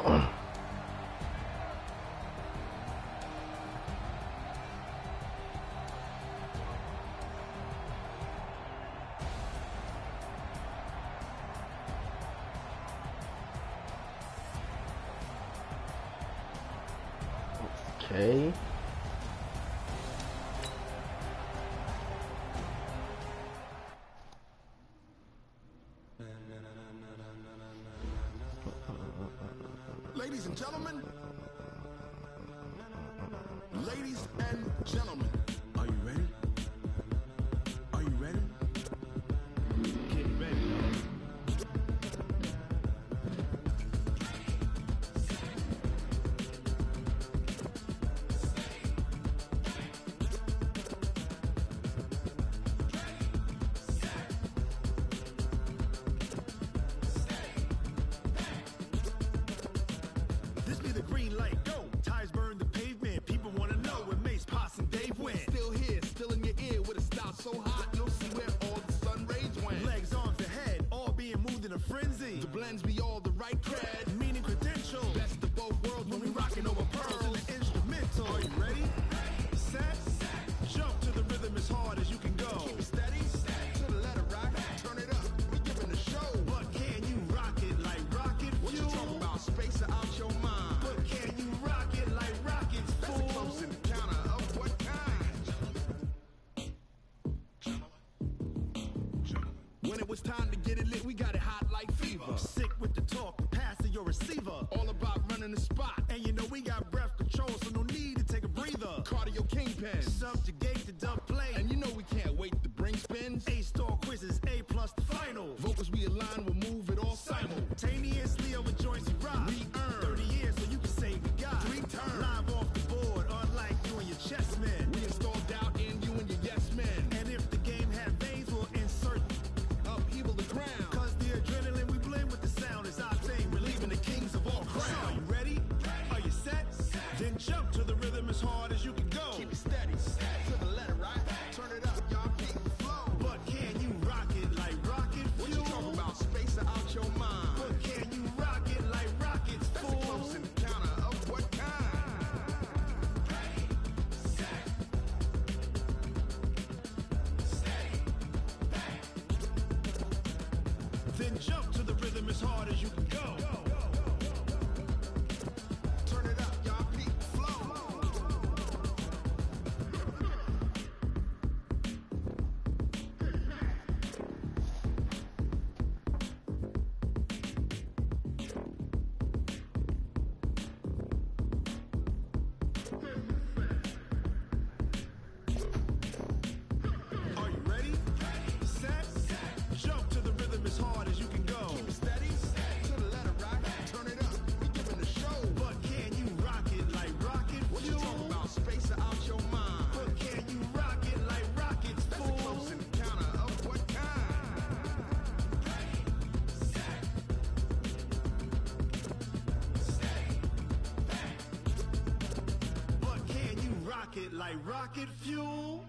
Okay. Ladies and gentlemen, ladies and gentlemen, are you ready? Are you ready? Get ready. This be the green light, go. Ties burn the pavement. People wanna know where Mace, Potts, and Dave went. Still here, still in your ear with a style so hot, you'll see where all the sun rays went. Legs, arms, the head, all being moved in a frenzy. The blends be all the right cred, meaning credentials. Best of both worlds when we rocking over pearls and the instrumental. Are you ready? Set, jump to the rhythm as hard as you can go. Keep it steady, to the letter rock, turn it up, we giving the show. But can you rock it like rocket fuel? What you talking about, space out your mind? But can you rock it like rockets, fool? That's a close encounter of what kind? When it was time to get it lit, we got it hot like fever. Sick with the talk, pass to your receiver. All about running the spot. And you know we got breath control, so no need to take a breather. Cardio kingpin, subjugate the dub play. And you know we can't wait to bring spins. A-star quizzes, A+ the final. Vocals we align, we'll move it all simultaneously over joints we rock. We earn 30 years so you can say we got 3 turns. Live off the board, unlike you and your chess men. We install doubt in you and your yes men. And if the game had veins, we'll insert upheaval the ground. Cause the adrenaline we blend with the sound is our thing, relieving the kings of all crowns. So are you ready? Are you set? Then jump to the rhythm as hard as you can go. Keep it steady, to the letter right. Turn it up, y'all keep the flow. But can you rock it like rocket fuel? What you talking about, space out your mind? But can you rock it like rockets, fool? That's a close encounter of what kind? Then jump to the rhythm as hard as you can go. Turn it up, y'all keep the flow. Are you ready? Set, jump to the rhythm as hard as you can go. Keep it steady, to the letter right. Turn it up, we giving the show. But can you rock it like rocket fuel? What you talking about, space out your mind? But can you rock it like rockets, fool? That's a close encounter of what kind? But can you rock it like rocket fuel?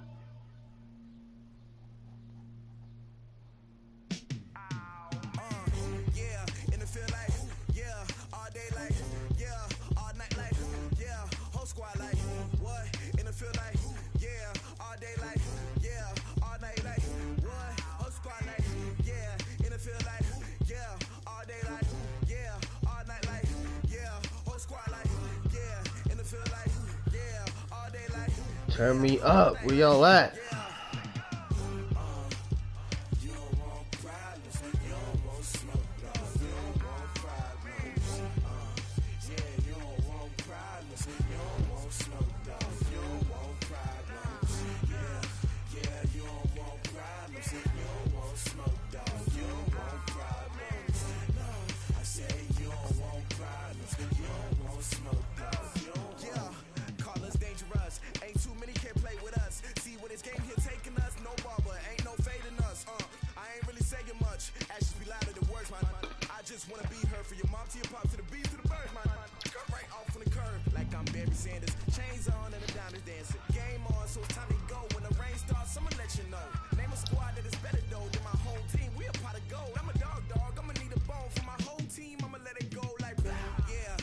Yeah, and it feel like, yeah, all day like, yeah, all night like, yeah, whole squad like, what? And it feel like, yeah, all day like, yeah, all night like, what? Whole squad like, yeah, and it feel like, yeah, all day like, yeah, all night like, yeah, whole squad like, yeah, and it feel like, yeah, all day like. Turn me up. Where y'all at? Just wanna be heard for your mom to your pop to the beat to the birds, man. Cut right off on the curb like I'm Barry Sanders. Chains on and the diamonds dancing. Game on, so it's time to go. When the rain starts, I'ma let you know. Name a squad that is better though than my whole team. We a pot of gold. I'm a dog. I'ma need a bone for my whole team. I'ma let it go like blah. Yeah,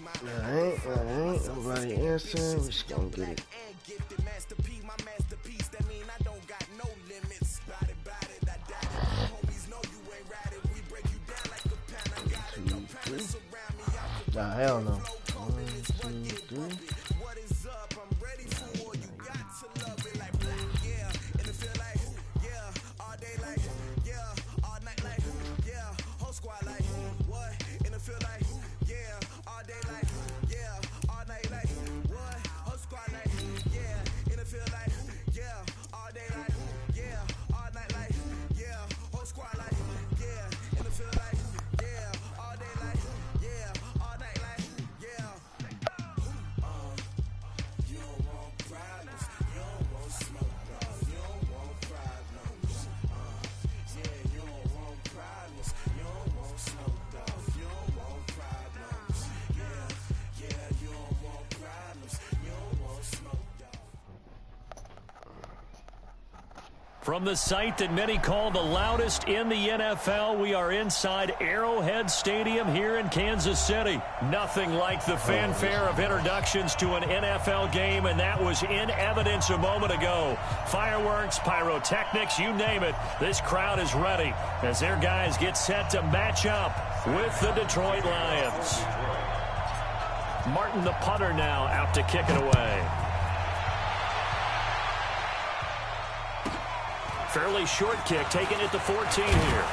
Alright, nobody answering. We just gonna get it. Nah, hell no. 1, 2, 3. What is up? I'm ready for all you got to love it like yeah, and it feel like yeah, all day like yeah, all night like yeah, whole squad like what? And it feel like yeah, all day like yeah, all night like what? Whole squad like yeah, and it feel like yeah, all day like yeah, all night like yeah, whole squad like yeah, and it feel like yeah, all day like yeah, all night like yeah. You don't want problems, you don't want smoke, you don't want problems. Yeah, you don't want problems, you don't want smoke, you don't want problems. Yeah, you don't want problems, you don't want smoke. From the site that many call the loudest in the NFL, we are inside Arrowhead Stadium here in Kansas City. Nothing like the fanfare of introductions to an NFL game, and that was in evidence a moment ago. Fireworks, pyrotechnics, you name it. This crowd is ready as their guys get set to match up with the Detroit Lions. Martin, the punter, now out to kick it away. Fairly short kick, taking it to 14 here.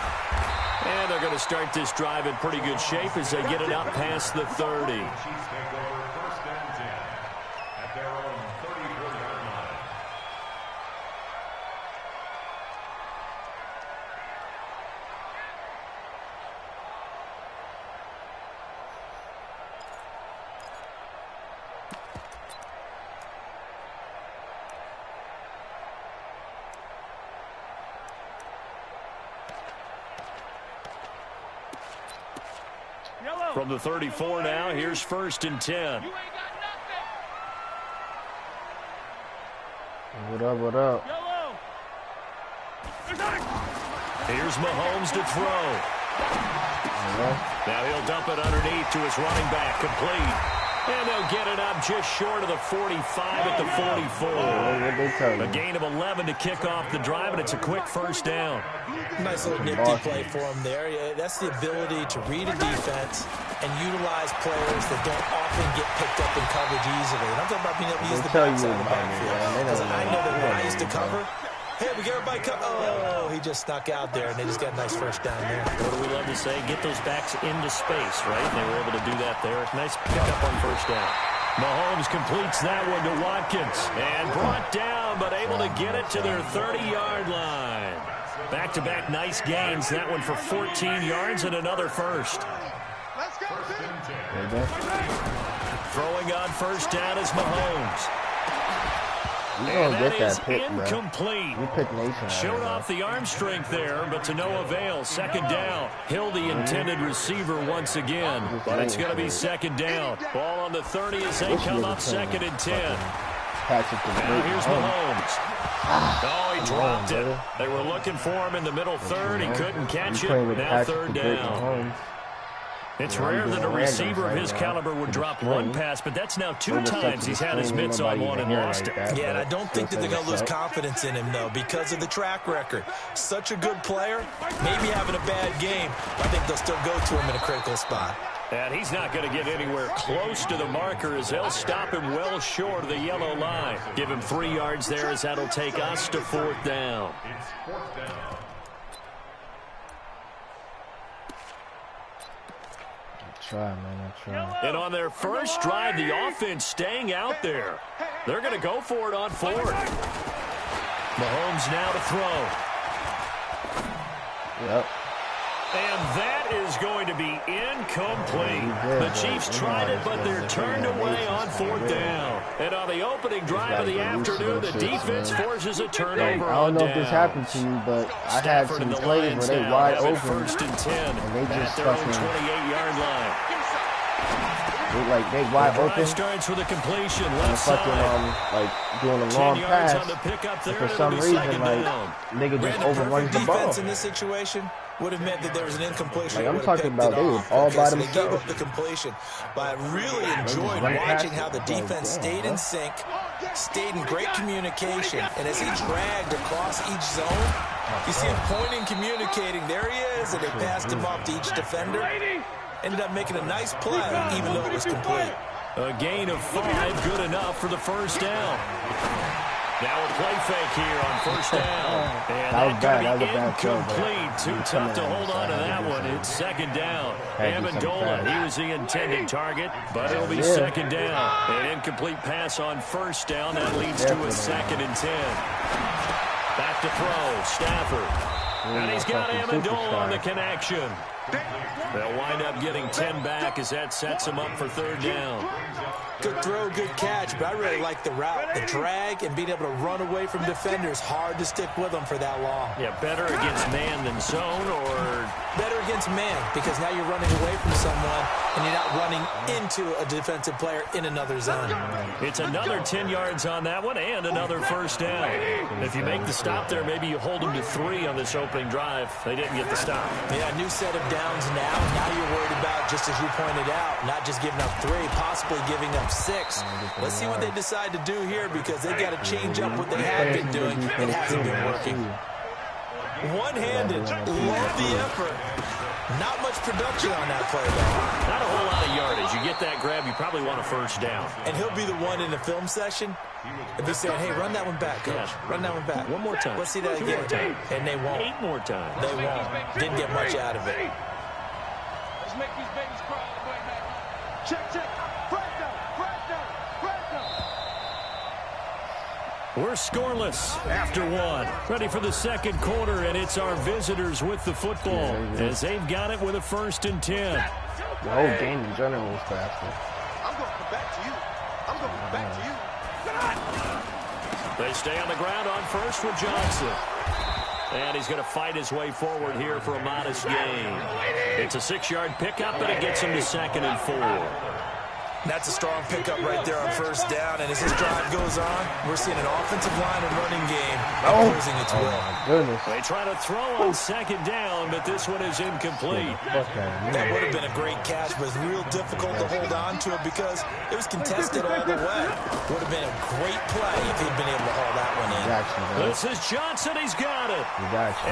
And they're going to start this drive in pretty good shape as they get it up past the 30. From the 34 now, here's 1st and 10. What up, what up? Here's Mahomes to throw. Now he'll dump it underneath to his running back, complete. And they'll get it up just short of the 45 at the 44. A gain of 11 to kick off the drive, and it's a quick 1st down. Nice little nifty play for him there. Yeah, that's the ability to read a defense and utilize players that don't often get picked up in coverage easily. And I'm talking about being able to use the backside of the backfield. Because I know that when I used to cover, hey, we get everybody cover. Oh, he just snuck out there, and they just got a nice 1st down there. What do we love to say? Get those backs into space, right? And they were able to do that there. Nice pickup on 1st down. Mahomes completes that one to Watkins. And brought down, but able to get it to their 30-yard line. Back-to-back nice gains. That one for 14 yards and another 1st. Let's go, Throwing on 1st down is Mahomes. You gonna get that pick, incomplete. You pick Nation. Showed off the arm strength there, but to no avail. 2nd down. Hill the intended receiver once again, but it's going to be 2nd down. Ball on the 30 as they come up 2nd and 10. Now here's Mahomes. Oh, he dropped it. They were looking for him in the middle 3rd. He couldn't catch it. Now 3rd down. It's rare that a receiver of his caliber would drop one pass, but that's now 2 times he's had his mitts on one and lost it. Yeah, and I don't think that they're going to lose confidence in him, though, because of the track record. Such a good player, maybe having a bad game. I think they'll still go to him in a critical spot. And he's not going to get anywhere close to the marker as they'll stop him well short of the yellow line. Give him 3 yards there as that'll take us to 4th down. It's 4th down. And on their first drive, the offense staying out there. They're going to go for it on 4th. Mahomes now to throw. Yep. And that is going to be incomplete. The Chiefs tried it, but they're turned away on 4th down. And on the opening drive of the afternoon, the defense forces a turnover on down. I don't know if this happened to you, but I had some plays where they wide open, 1st and 10 and they just at their own 28-yard line. They wide open. Starts with a completion left side. Like doing a long pass. And for some reason, like nigga just overruns the ball. Defense in this situation, would have meant that there was an incompletion. Like, I'm talking about they were all by So they gave themselves. up the completion. But I really enjoyed watching how the defense stayed in sync, stayed in great communication. And as he dragged across each zone, you see him pointing, communicating. There he is, and they passed him off to each defender. Ended up making a nice play, even though it was complete. A gain of 5, good enough for the first down. Now a play fake here on first down. And That was bad. that That was a bad throw, incomplete. Too tough to hold on to that one. It's second down. Amendola, he was the intended target, but it'll be second down. An incomplete pass on first down. That leads to a 2nd and 10. Back to throw, Stafford. And he's got Amendola on the connection. They'll wind up getting 10 back as that sets him up for third down. Good throw, good catch, but I really like the route. The drag and being able to run away from defenders. Hard to stick with them for that long. Yeah, better against man than zone, or better against man, because now you're running away from someone and you're not running into a defensive player in another zone. It's another 10 yards on that one and another first down. If you make the stop there, maybe you hold them to 3 on this opening drive. They didn't get the stop. Yeah, new set of downs now. Now you're worried about, just as you pointed out, not just giving up 3, possibly giving up 6. Let's see what they decide to do here, because they got to change up what they have been doing. It hasn't been working. One-handed, love the effort. Not much production on that play, though. Not a whole lot of yardage. You get that grab, you probably want a first down. And he'll be the one in the film session if he's saying, hey, run that one back, coach. Yeah. Run that one back. One more time. Let's see that 2 again. more times. And they won't. 8 more times. They won't. Didn't get much out of it. Let's make these babies cry all the way, man. Check, check. Right down, right down, right down. We're scoreless after 1. Ready for the second quarter, and it's our visitors with the football as they've got it with a 1st and 10. The whole game in general was faster. I'm going to come back to you. I'm going to come back to you. They stay on the ground on first with Johnson. And he's going to fight his way forward here for a modest gain. It's a 6-yard pickup, and it gets him to 2nd and 4. That's a strong pickup right there on first down. And as this drive goes on, we're seeing an offensive line and running game imposing its will. My goodness. They try to throw on 2nd down, but this one is incomplete. That would have been a great catch, but it's real difficult to hold on to it because it was contested all the way. Would have been a great play if he'd been able to haul that one in. This is Johnson. He's got it.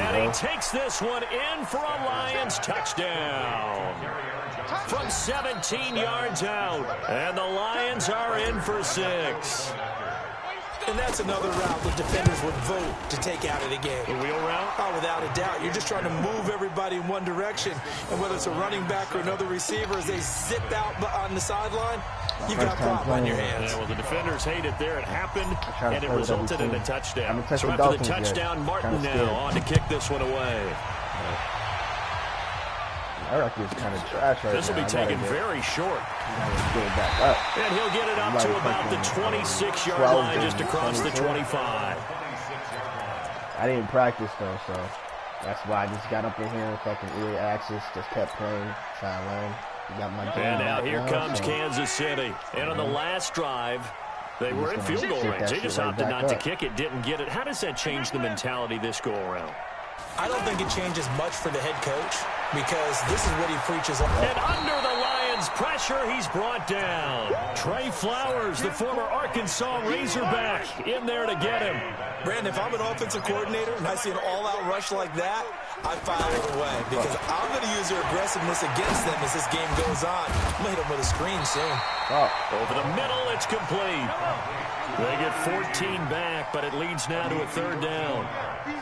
And he takes this one in for a Lions touchdown. From 17 yards out. And the Lions are in for 6. And that's another route the defenders would vote to take out of the game. The wheel route? Oh, without a doubt. You're just trying to move everybody in one direction. And whether it's a running back or another receiver, as they zip out on the sideline, you've got a problem on your hands. Yeah, well, the defenders hate it there. It happened, and it resulted in a touchdown. So the after the touchdown, Martin now on to kick this one away. It's kind of trash right This will be taken very short. And he'll get it up to about the 26-yard line, just across the 25. I didn't practice, though, so that's why I just got up in here and fucking ear access, just kept playing, trying to learn. Got my and now here comes Kansas City. And on the last drive, they were in field goal range. They just opted not to kick it, didn't get it. How does that change the mentality this go-around? I don't think it changes much for the head coach because this is what he preaches. And under the Lions' pressure, he's brought down. Trey Flowers, the former Arkansas Razorback, in there to get him. Brandon, if I'm an offensive coordinator and I see an all-out rush like that, I file it away because I'm going to use their aggressiveness against them as this game goes on. I'm going to hit them with a screen soon. Over the middle, it's complete. They get 14 back, but it leads now to a 3rd down.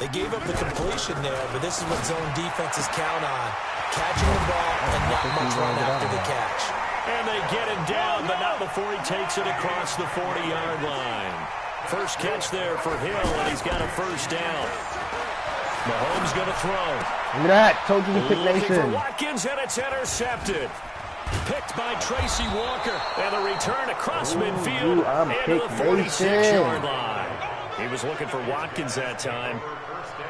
They gave up the completion there, but this is what zone defenses count on. Catching the ball and not much run after the catch. And they get him down, but not before he takes it across the 40-yard line. First catch there for Hill, and he's got a 1st down. Mahomes going to throw. Look at that. Told you to pick Looking for Nation. Watkins, and it's intercepted. Picked by Tracy Walker. And the return across midfield into the 46-yard line. He was looking for Watkins that time.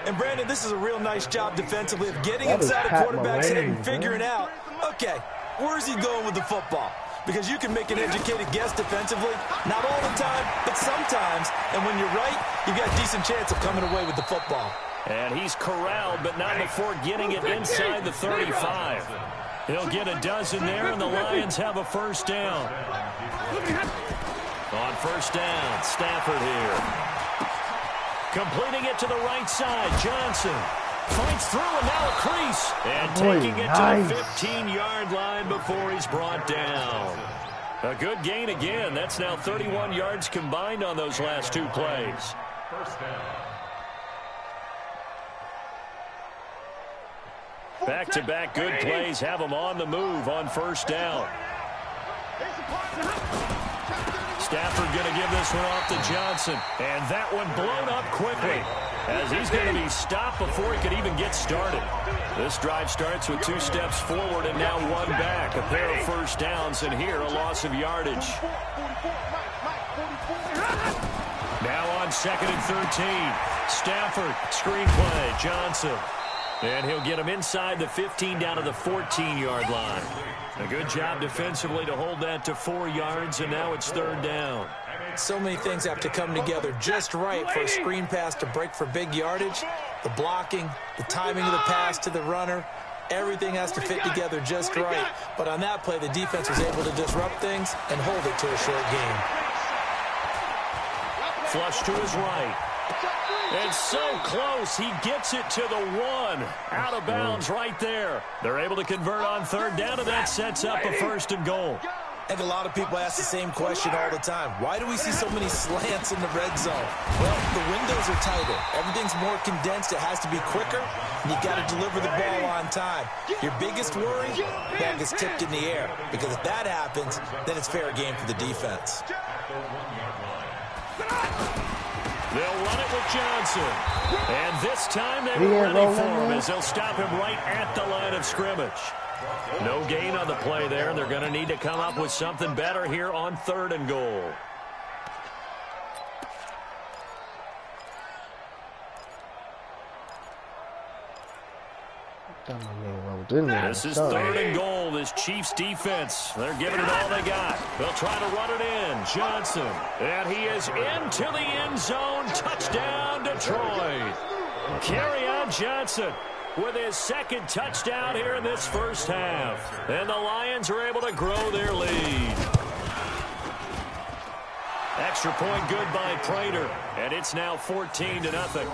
And, Brandon, this is a real nice job defensively of getting inside a quarterback's head and figuring out, okay, where's he going with the football? Because you can make an educated guess defensively, not all the time, but sometimes. And when you're right, you've got a decent chance of coming away with the football. And he's corralled, but not before getting it inside the 35. He'll get a dozen there, and the Lions have a first down. On first down, Stafford here. Completing it to the right side, Johnson. Fights through, and now a crease. And taking it to the 15-yard line before he's brought down. A good gain again. That's now 31 yards combined on those last two plays. First down. Back-to-back good plays have them on the move on first down. Stafford going to give this one off to Johnson. And that one blown up quickly as he's going to be stopped before he could even get started. This drive starts with 2 steps forward and now 1 back. A pair of first downs, and here a loss of yardage. Now on 2nd and 13. Stafford, screenplay, Johnson. And he'll get him inside the 15 down to the 14-yard line. A good job defensively to hold that to 4 yards, and now it's 3rd down. So many things have to come together just right for a screen pass to break for big yardage. The blocking, the timing of the pass to the runner, everything has to fit together just right. But on that play, the defense was able to disrupt things and hold it to a short gain. Flush to his right. And so close, he gets it to the 1. Out of bounds right there. They're able to convert on 3rd down, and that sets up a 1st and goal. I think a lot of people ask the same question all the time. Why do we see so many slants in the red zone? Well, the windows are tighter. Everything's more condensed. It has to be quicker, and you've got to deliver the ball on time. Your biggest worry, ball gets tipped in the air, because if that happens, then it's fair game for the defense. They'll run it with Johnson. And this time they were ready for him as they'll stop him right at the line of scrimmage. No gain on the play there, and they're going to need to come up with something better here on 3rd and goal. This is 3rd and goal. This Chiefs defense, they're giving it all they got. They'll try to run it in. Johnson, and he is into the end zone. Touchdown, Detroit. Kerryon Johnson with his 2nd touchdown here in this first half. And the Lions are able to grow their lead. Extra point good by Prater, and it's now 14-0. Lions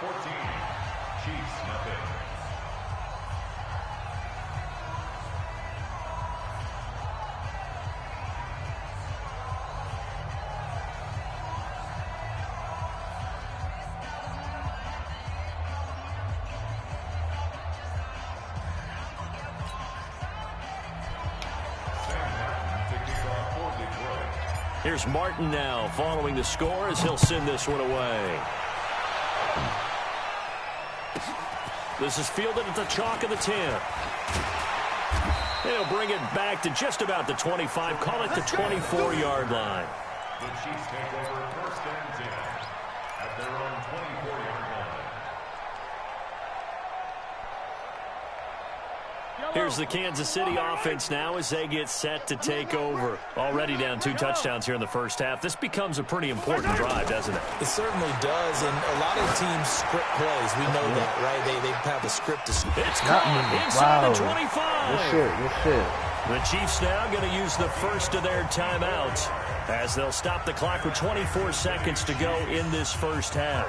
14, Chiefs nothing. Here's Martin now following the score as he'll send this one away. This is fielded at the chalk of the 10. They'll bring it back to just about the 25, call it the 24-yard line. The Chiefs take over 1st and 10 at their own 24-yard line. Here's the Kansas City offense now as they get set to take over. Already down 2 touchdowns here in the first half. This becomes a pretty important drive, doesn't it? It certainly does, and a lot of teams script plays. We know that, right? They have a script to script. It's caught inside the 25. Good shit. The Chiefs now going to use the first of their timeouts as they'll stop the clock with 24 seconds to go in this first half.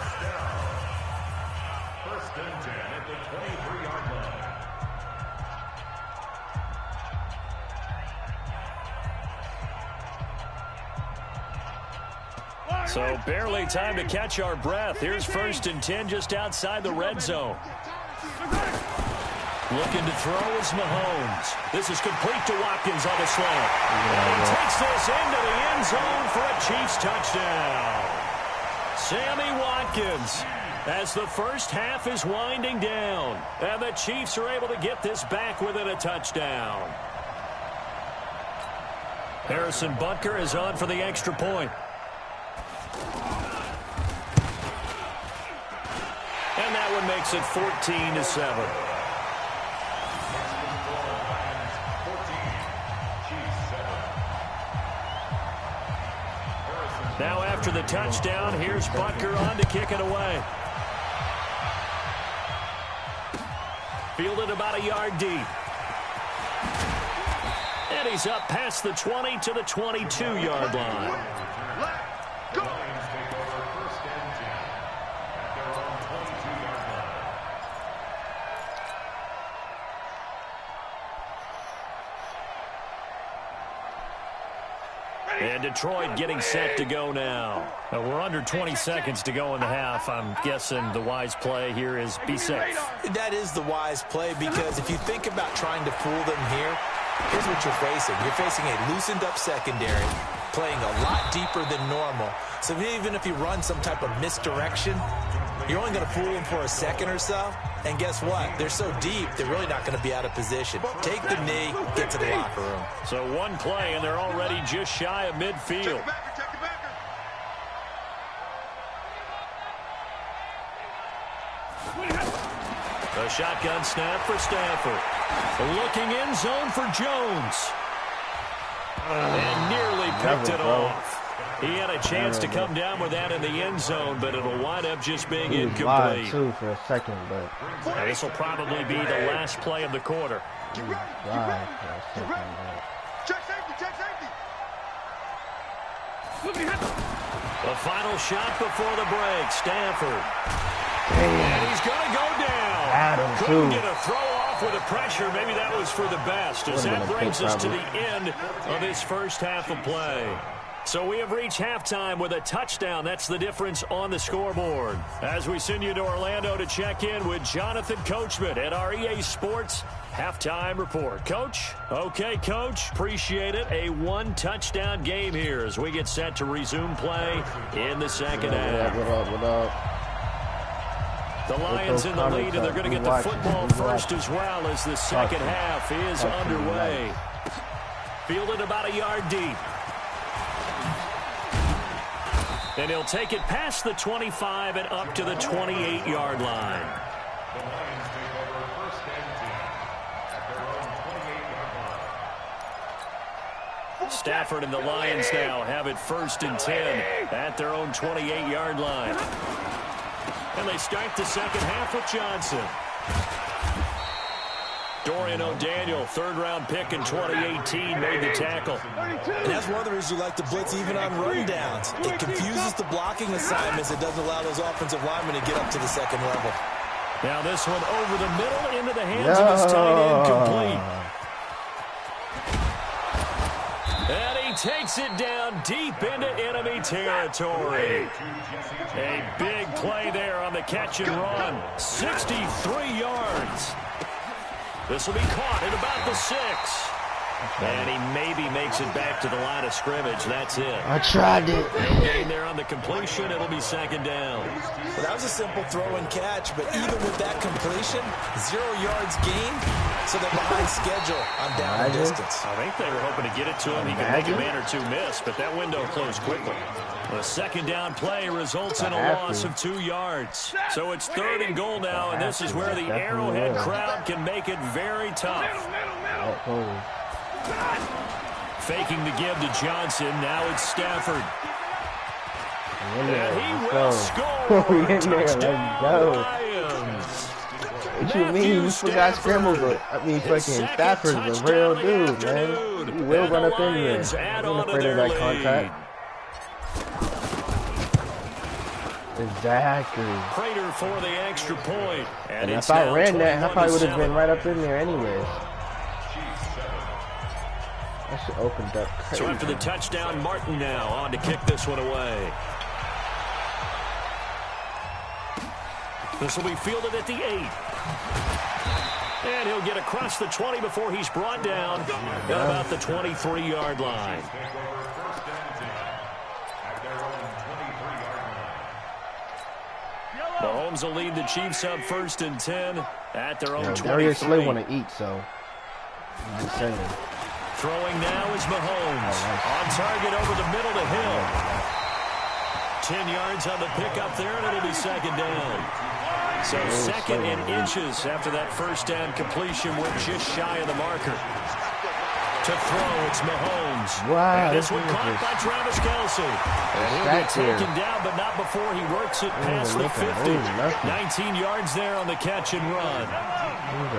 1st and 10 at the 23-yard line. So barely time to catch our breath. Here's 1st and 10 just outside the red zone. Looking to throw is Mahomes. This is complete to Watkins on the slant. And he takes this into the end zone for a Chiefs touchdown. Sammy Watkins as the first half is winding down. And the Chiefs are able to get this back within a touchdown. Harrison Butker is on for the extra point. And that one makes it 14-7. Now after the touchdown, here's Butker on to kick it away. Fielded about a yard deep. And he's up past the 20 to the 22-yard line. Go. And Detroit getting set to go now. We're under 20 seconds to go in the half. I'm guessing the wise play here is be safe. That is the wise play, because if you think about trying to fool them here, here's what you're facing. You're facing a loosened up secondary, playing a lot deeper than normal. So even if you run some type of misdirection, you're only going to fool them for a second or so. And guess what? They're so deep, they're really not going to be out of position. Take the knee, get to the locker room. So one play, and they're already just shy of midfield. A shotgun snap for Stafford. Looking in zone for Jones. And nearly picked it off. He had a chance to come down with that in the end zone, but it'll wind up just being incomplete. Too for a second, but this will probably be the last play of the quarter. Check safety, check safety. The final shot before the break, Stafford. And he's going to go down. Couldn't get a throw off with the pressure. Maybe that was for the best, as that brings us to the end of this first half of play. So we have reached halftime with a touchdown. That's the difference on the scoreboard. As we send you to Orlando to check in with Jonathan Coachman at our EA Sports Halftime Report. Coach? Okay, Coach. Appreciate it. A one-touchdown game here as we get set to resume play in the second half. What up? The Lions in the lead, and they're going to get the football first as well as the second half is underway. Fielded about a yard deep. And he'll take it past the 25 and up to the 28-yard line. Stafford and the Lions now have it 1st and 10 at their own 28-yard line. And they start the second half with Johnson. Dorian O'Daniel, third-round pick in 2018, made the tackle. And that's one of the reasons you like to blitz even on rundowns. It confuses the blocking assignments. It doesn't allow those offensive linemen to get up to the second level. Now this one over the middle into the hands of his tight end, complete. And he takes it down deep into enemy territory. A big play there on the catch and run. 63 yards. This will be caught at about the 6. And he maybe makes it back to the line of scrimmage. That's it. I tried it. No gain there on the completion. It'll be second down. Well, that was a simple throw and catch, but even with that completion, 0 yards gained, so they're behind schedule on down and distance. I think they were hoping to get it to him. He could make a man or two miss, but that window closed quickly. The second down play results in a loss of 2 yards. So it's 3rd and goal now, and this is where the Arrowhead crowd can make it very tough. Faking the give to Johnson. Now it's Stafford. And he will score. Touchdown, Lions. What you mean? You forgot scrambles. I mean, fucking Stafford's a real dude, man. He will run up in there. He's not afraid of that contact. Exactly. Prater for the extra point. And if I ran that, I probably would have been right up in there anyways. That shit opened up crazy. So after the touchdown, Martin now on to kick this one away. This will be fielded at the 8. And he'll get across the 20 before he's brought down at about the 23-yard line. Mahomes will lead the Chiefs up 1st and 10 at their own 23. Darius Slay want to eat, so I'm just saying. Throwing now is Mahomes. On target over the middle to Hill. 10 yards on the pickup there, and it'll be second down. So second and inches after that first down completion. We're just shy of the marker. To throw, it's Mahomes. Wow, And this one caught by Travis Kelce. And he'll be taken down, but not before he works it past the 50. 19 yards there on the catch and run.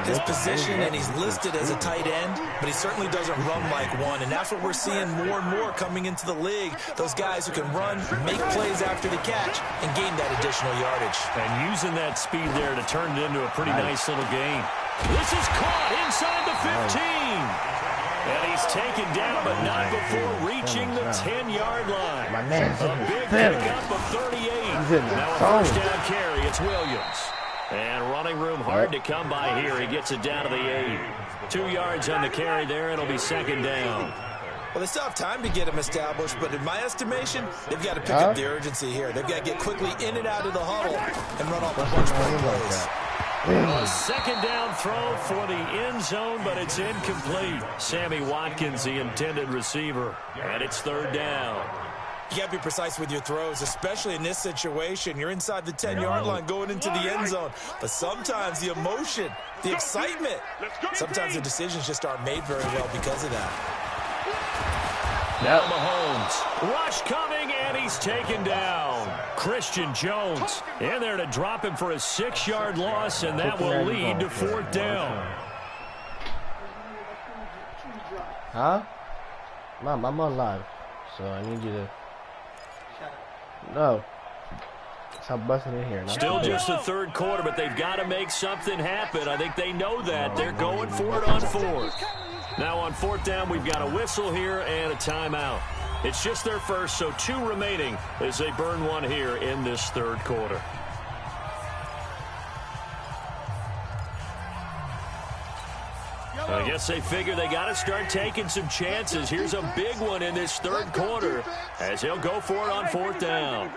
His position, and he's listed as a tight end, but he certainly doesn't run like one, and that's what we're seeing more and more coming into the league. Those guys who can run, make plays after the catch, and gain that additional yardage. And using that speed there to turn it into a pretty nice little gain. This is caught inside the 15. And he's taken down, but not before reaching the 10-yard line. My man's a big pickup of 38. Now a first down carry. It's Williams. And running room hard to come by here. He gets it down to the 8. 2 yards on the carry there. It'll be second down. Well, they still have time to get him established, but in my estimation, they've got to pick up the urgency here. They've got to get quickly in and out of the huddle and run off a bunch more plays. A second down throw for the end zone, but it's incomplete. Sammy Watkins, the intended receiver, and it's third down. You got to be precise with your throws, especially in this situation. You're inside the 10-yard line going into the end zone. But sometimes the emotion, the excitement, sometimes the decisions just aren't made very well because of that. Now Mahomes, rush coming, and he's taken down. Christian Jones in there to drop him for a 6-yard loss, and that will lead to fourth down. Huh? Mom, I'm on live, so I need you to... No. Stop busting in here. Still just the third quarter, but they've got to make something happen. I think they know that. They're going for it on fourth. Now on fourth down, we've got a whistle here and a timeout. It's just their first, so 2 remaining as they burn one here in this third quarter. I guess they figure they got to start taking some chances. Here's a big one in this third quarter as he'll go for it on fourth down.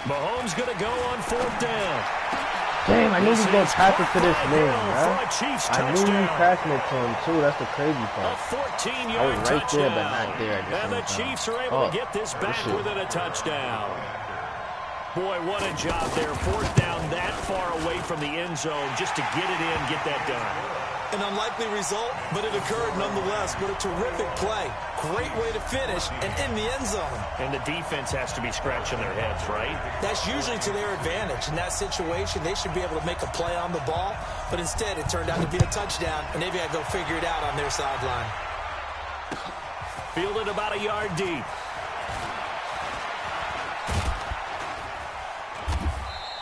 Mahomes going to go on fourth down. Damn, I knew he was going to pass it to this man, man. I knew he was passing it to him, too. That's the crazy part. A 14-yard I was right touchdown. there, but not there. And the Chiefs are able to get this back within a touchdown. Boy, what a job there. Fourth down that far away from the end zone just to get it in, get that done. An unlikely result, but it occurred nonetheless. What a terrific play. Great way to finish and in the end zone. And the defense has to be scratching their heads, right? That's usually to their advantage. In that situation, they should be able to make a play on the ball, but instead it turned out to be a touchdown, and they've got to go figure it out on their sideline. Fielded about a yard deep.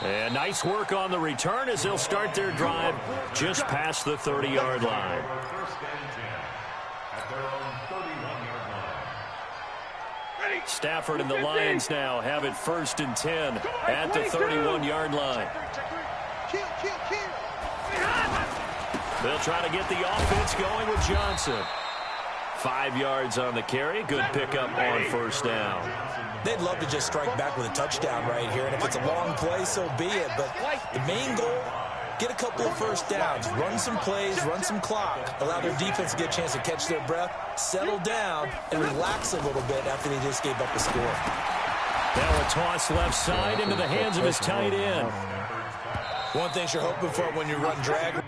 And nice work on the return as they'll start their drive just past the 30-yard line. Stafford and the Lions now have it 1st and 10 at the 31-yard line. They'll try to get the offense going with Johnson. 5 yards on the carry. Good pickup on first down. They'd love to just strike back with a touchdown right here, and if it's a long play, so be it. But the main goal, get a couple of first downs, run some plays, run some clock, allow their defense to get a chance to catch their breath, settle down, and relax a little bit after they just gave up a score. Now a toss left side into the hands of his tight end. One thing you're hoping for when you run drag.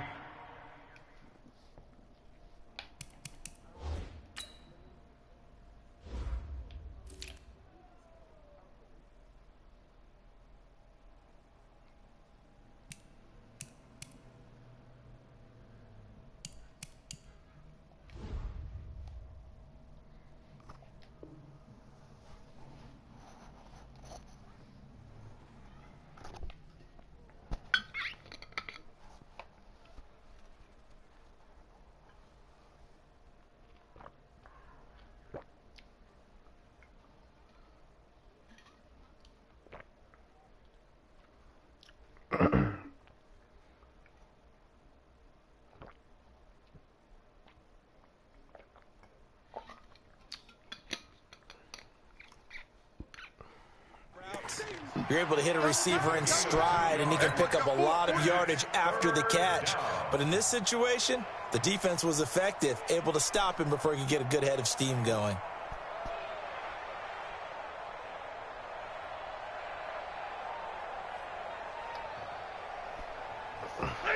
You're able to hit a receiver in stride, and he can pick up a lot of yardage after the catch. But in this situation, the defense was effective, able to stop him before he could get a good head of steam going.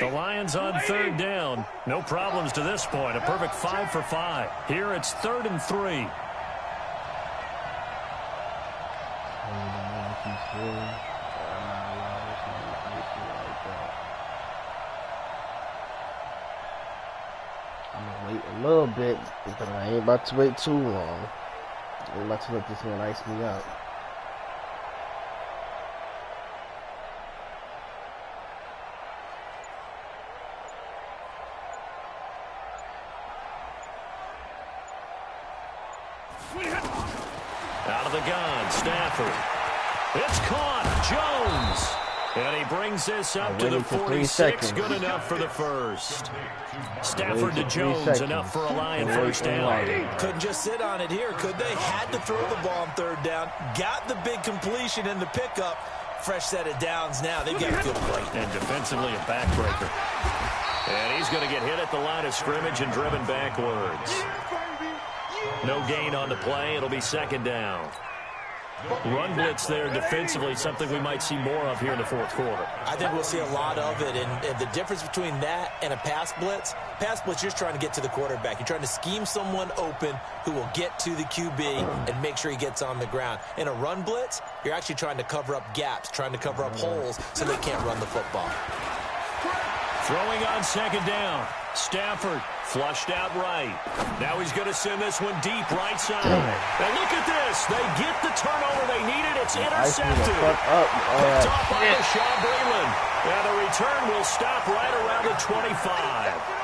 The Lions on 3rd down. No problems to this point. A perfect 5 for 5. Here it's 3rd and 3. I'm gonna wait a little bit, but I ain't about to wait too long. I'm about to let this man ice me up. Out of the gun, Stafford. It's caught, Jones. And he brings this up to the 46, good enough for the first. Stafford to Jones, enough for a Lion first down. Couldn't just sit on it here, could they? Had to throw the ball on 3rd down. Got the big completion in the pickup. Fresh set of downs now. They've got a good play. And defensively a backbreaker. And he's going to get hit at the line of scrimmage and driven backwards. No gain on the play. It'll be 2nd down. Run blitz there defensively, something we might see more of here in the 4th quarter. I think we'll see a lot of it, and the difference between that and a pass blitz, you're just trying to get to the quarterback. You're trying to scheme someone open who will get to the QB and make sure he gets on the ground. In a run blitz, you're actually trying to cover up gaps, trying to cover up holes so they can't run the football. Throwing on 2nd down. Stafford flushed out right. Now he's going to send this one deep right side. And look at this. They get the turnover they needed. It's intercepted. Picked off by Sean Breland. And the return will stop right around the 25.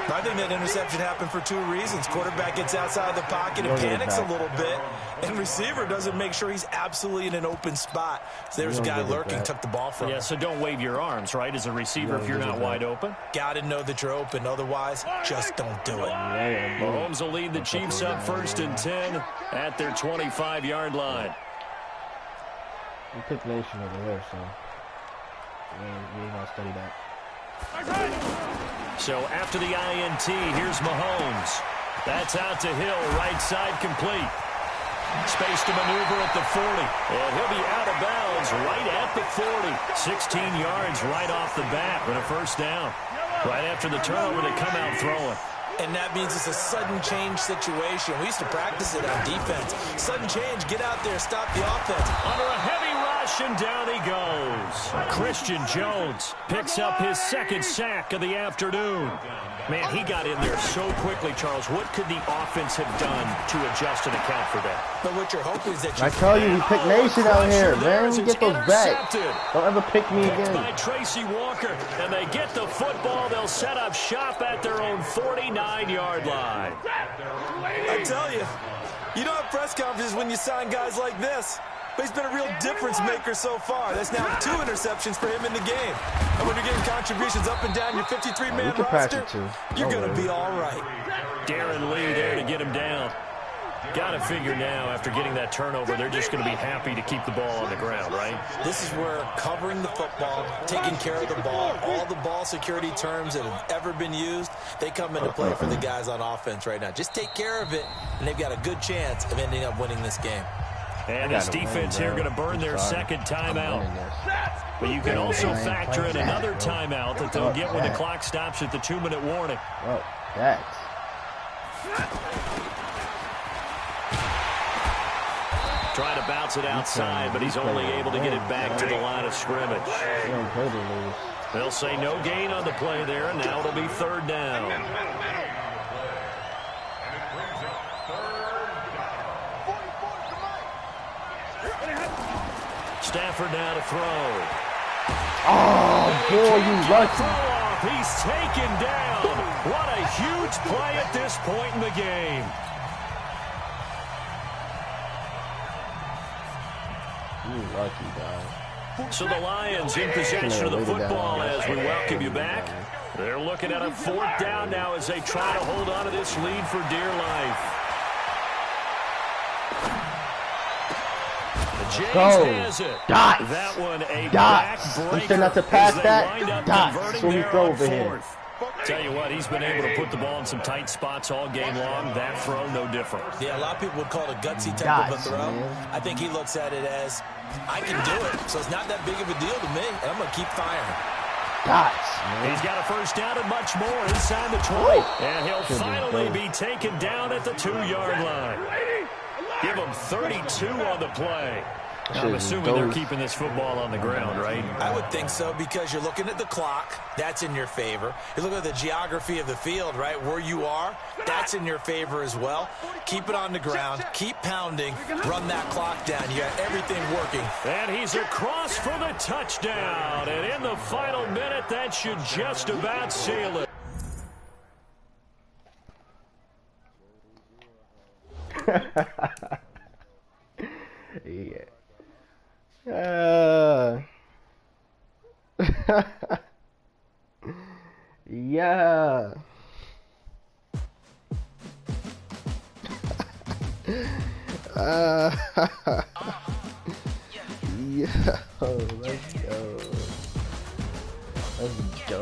I think that interception happened for 2 reasons. Quarterback gets outside the pocket and panics a little bit. And receiver doesn't make sure he's absolutely in an open spot. So there's a guy lurking, took the ball from him. Yeah, so don't wave your arms, right, as a receiver if you're not wide open. Got to know that you're open. Otherwise, just don't do it. Mahomes will lead the Chiefs up 1st and 10 at their 25-yard line. We pick nation over here, so we ain't going to study that. So after the INT, here's Mahomes. That's out to Hill, right side complete. Space to maneuver at the 40. And he'll be out of bounds right at the 40. 16 yards right off the bat with a first down. Right after the turnover, they come out throwing. And that means it's a sudden change situation. We used to practice it on defense. Sudden change, get out there, stop the offense. Under a heavy rush, and down he goes. Christian Jones picks up his 2nd sack of the afternoon. Man, he got in there so quickly, Charles. What could the offense have done to adjust and account for that? But what you're hoping is that I tell you, we pick nation out here, man. We get those back. Don't ever pick me again. By Tracy Walker, and they get the football. They'll set up shop at their own 49-yard line. I tell you, you don't have press conferences when you sign guys like this. But he's been a real difference maker so far. That's now 2 interceptions for him in the game. And when you're getting contributions up and down your 53-man roster, you're going to be all right. Darren Lee there to get him down. Got to figure now, after getting that turnover, they're just going to be happy to keep the ball on the ground, right? This is where covering the football, taking care of the ball, all the ball security terms that have ever been used, they come into play for the guys on offense right now. Just take care of it, and they've got a good chance of ending up winning this game. And this defense here going to burn their 2nd timeout. But you can also factor in another timeout that they'll get when the clock stops at the 2-minute warning. Well, that's... Trying to bounce it outside, but he's only able to get it back to the line of scrimmage. They'll say no gain on the play there, and now it'll be 3rd down. Stafford now to throw. Oh, boy, you lucky. He's taken down. What a huge play at this point in the game. You lucky, guy. So the Lions in possession of the football as we welcome you back. They're looking at a 4th down now as they try to hold on to this lead for dear life. James has it. Dots. That one a Dots. You said not to pass that? Dots. That's what we throw over here. Tell you what, he's been able to put the ball in some tight spots all game long. That throw, no different. Yeah, a lot of people would call it a gutsy type of a throw. I think he looks at it as, I can do it, so it's not that big of a deal to me, and I'm going to keep firing. dots, man. He's got a first down and much more inside the 20. And he'll finally be taken down at the 2-yard line. Give him 32 on the play. I'm assuming they're keeping this football on the ground, right? I would think so, because you're looking at the clock. That's in your favor. You look at the geography of the field, right? Where you are, that's in your favor as well. Keep it on the ground. Keep pounding. Run that clock down. You got everything working. And he's across for the touchdown. And in the final minute, that should just about seal it. Yeah. Yeah. Yeah. Let's go. Let's go.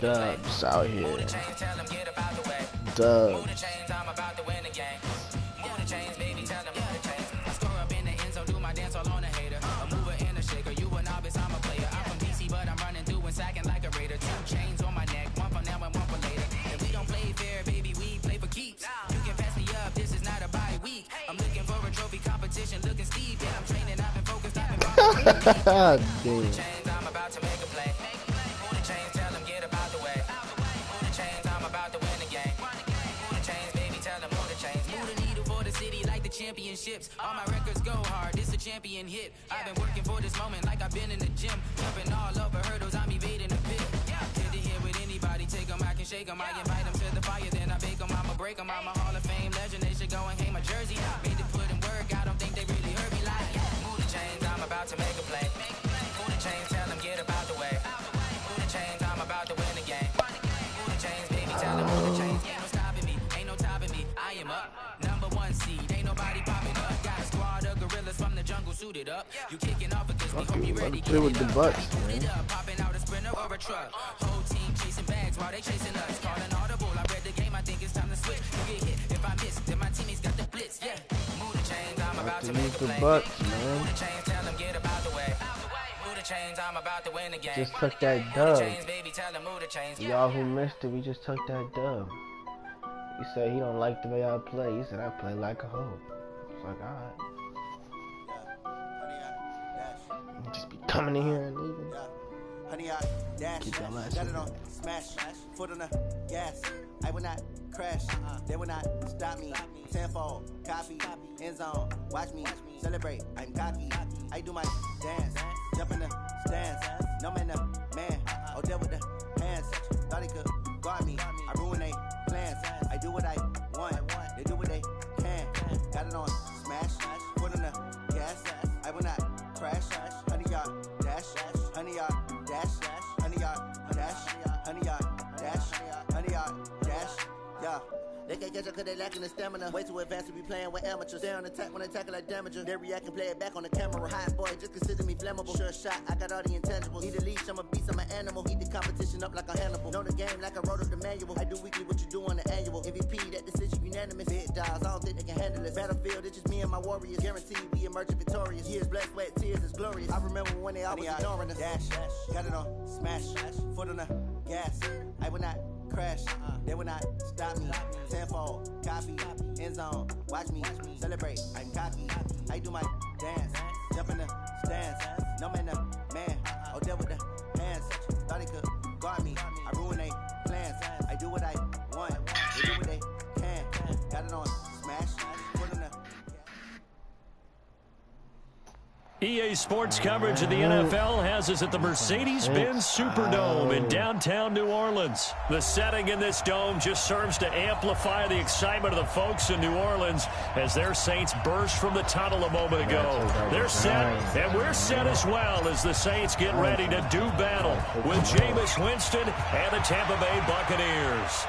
Dubs out here. Dubs. Damn. Championships, all my records go hard. This a champion hit. I've been working for this moment like I've been in the gym. Jumping all over hurdles, I'm evading the pit. Good to hear with anybody, take them, I can shake them. I invite them to the fire, then I bake them. I'ma break them. I'm a Hall of Fame legend. They should go and hang my jersey. Made it put in work, I don't think they really heard me like, move the chains, I'm about to make a play. Move the chains, tell them get up out the way. Move the chains, I'm about to win the game. Move the chains, baby, tell them move the chains. Ain't no stopping me, ain't no topping me. I am up, #1 seed. Ain't nobody popping up. Got a squad of gorillas from the jungle suited up. You kicking off because we hope you ready. Play with the Bucks, man. Popping out a sprinter or a truck. Whole team chasing bags while they chasing us. Calling audible. I read the game. I think it's time to switch. You get hit if I miss. Then my teammates got the blitz. Yeah. Move the chains. I'm about to make a play. Bucks, man. Move the chains. Tell them get about the way. Move the chains. I'm about to win the game. Just took that dub. Baby, tell them move the chains. Y'all who missed it, we just took that dub. He said he don't like the way I play. He said I play like a hoe. It's like, alright. Just be coming in here and leaving. Honey, I dash. Keep your last Got it on smash. Foot on the gas. I will not crash. They will not stop me. Tenfold, copy, end zone. Watch me celebrate. I'm cocky. I do my dance. Jump in the stands. No man, the man. Oh, deal with the hands. Thought he could guard me. I ruin they plans. I do what I want. They do what they can. Got it on smash. Foot on the gas. I will not crash. Honey, yard dash. Honey, yard dash. Honey, yard dash. Honey, yard dash. Honey, yard dash. Yeah. They can't catch up cause they lacking the stamina. Way too advanced to be playing with amateurs. They on attack when they tackle like damager. They react and play it back on the camera. Hot boy, just consider me flammable. Sure shot, I got all the intangibles. Need a leash, I'm a beast, I'm an animal. Heat the competition up like a Hannibal. Know the game like I wrote up the manual. I do weekly what you do on the annual. MVP, that decision unanimous. Big dogs, I don't think they can handle it. Battlefield, it's just me and my warriors. Guaranteed we emerging victorious. Years, blood, sweat, tears, it's glorious. I remember when they always ignoring us. Dash, got it on smash. Foot on the gas. I will not crash. They will not stop me. Tenfold, copy, end zone. Watch me celebrate. I'm cocky. I do my dance. Jump in the stands. No man, the man. Oh, deal with the hands. Thought he could guard me. I ruin they plans. I do what I want. They do what they can. Got it on smash. Put in the EA Sports coverage of the NFL has us at the Mercedes-Benz Superdome in downtown New Orleans. The setting in this dome just serves to amplify the excitement of the folks in New Orleans as their Saints burst from the tunnel a moment ago. They're set, and we're set as well as the Saints get ready to do battle with Jameis Winston and the Tampa Bay Buccaneers.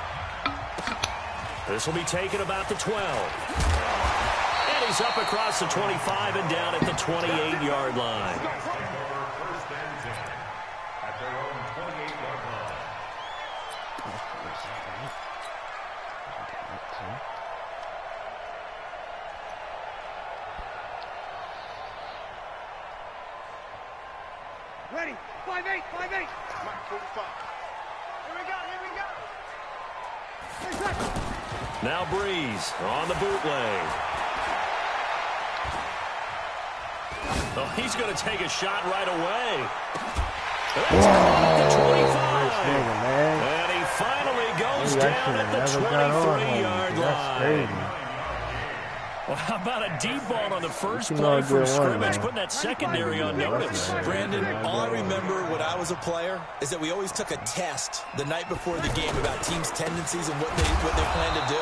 This will be taken about the 12. He's up across the 25 and down at the 28-yard line. 5'8", 5'8". Mike, 45. Here we go. Now Breeze on the bootleg. Oh, he's going to take a shot right away. That's caught at the 25. And he finally goes down at the 23-yard line. Well, how about a deep ball on the first play from scrimmage, putting that secondary on notice? Brandon, all I remember when I was a player is that we always took a test the night before the game about teams' tendencies and what they plan to do.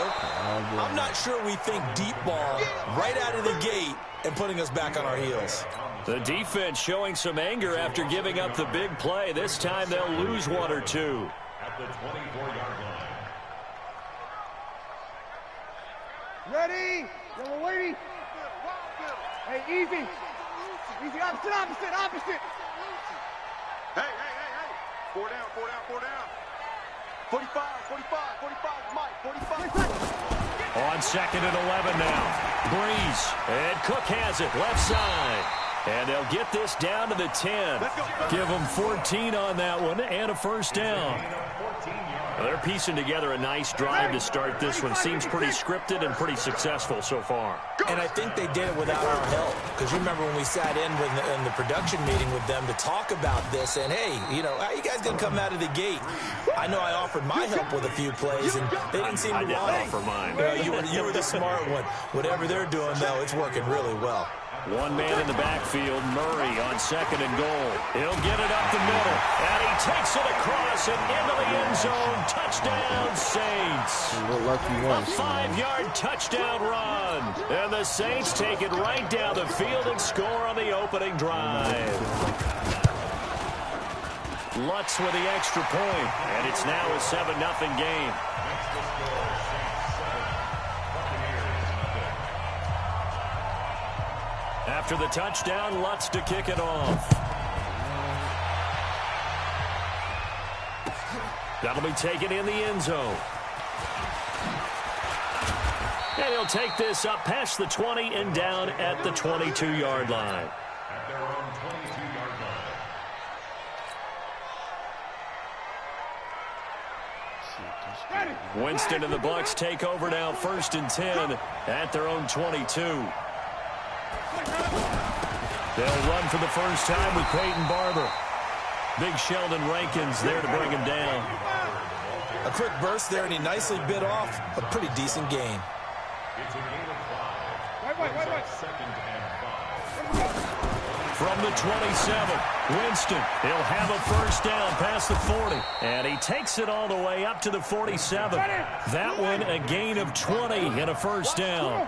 I'm not sure we think deep ball right out of the gate and putting us back on our heels. The defense showing some anger after giving up the big play. This time they'll lose one or two. At the 24-yard line. Ready? Yo, waiting. Hey, easy. Easy, opposite. Hey. 4 down. 45, Mike, 45. On 2nd and 11 now. Breeze. And Cook has it left side. And they'll get this down to the 10. Give them 14 on that one and a first down. Well, they're piecing together a nice drive to start this one. Seems pretty scripted and pretty successful so far. And I think they did it without our help. Because you remember when we sat in the production meeting with them to talk about this. And, hey, you know, how you guys going to come out of the gate? I know I offered my help with a few plays, and they didn't seem to want it. I didn't offer mine. You were the smart one. Whatever they're doing, though, it's working really well. One man in the backfield, Murray on 2nd and goal. He'll get it up the middle, and he takes it across and into the end zone. Touchdown, Saints. A 5-yard touchdown run. And the Saints take it right down the field and score on the opening drive. Lutz with the extra point, and it's now a 7-0 game. After the touchdown, Lutz to kick it off. That'll be taken in the end zone. And he'll take this up past the 20 and down at the 22-yard line. At their own 22-yard line. Winston and the Bucs take over now, 1st and 10 at their own 22. They'll run for the first time with Peyton Barber. Big Sheldon Rankins there to bring him down. A quick burst there, and he nicely bit off a pretty decent gain. It's a gain of 5. Wait. 2nd and 5. From the 27, Winston, he'll have a first down past the 40. And he takes it all the way up to the 47. That one a gain of 20 and a first down.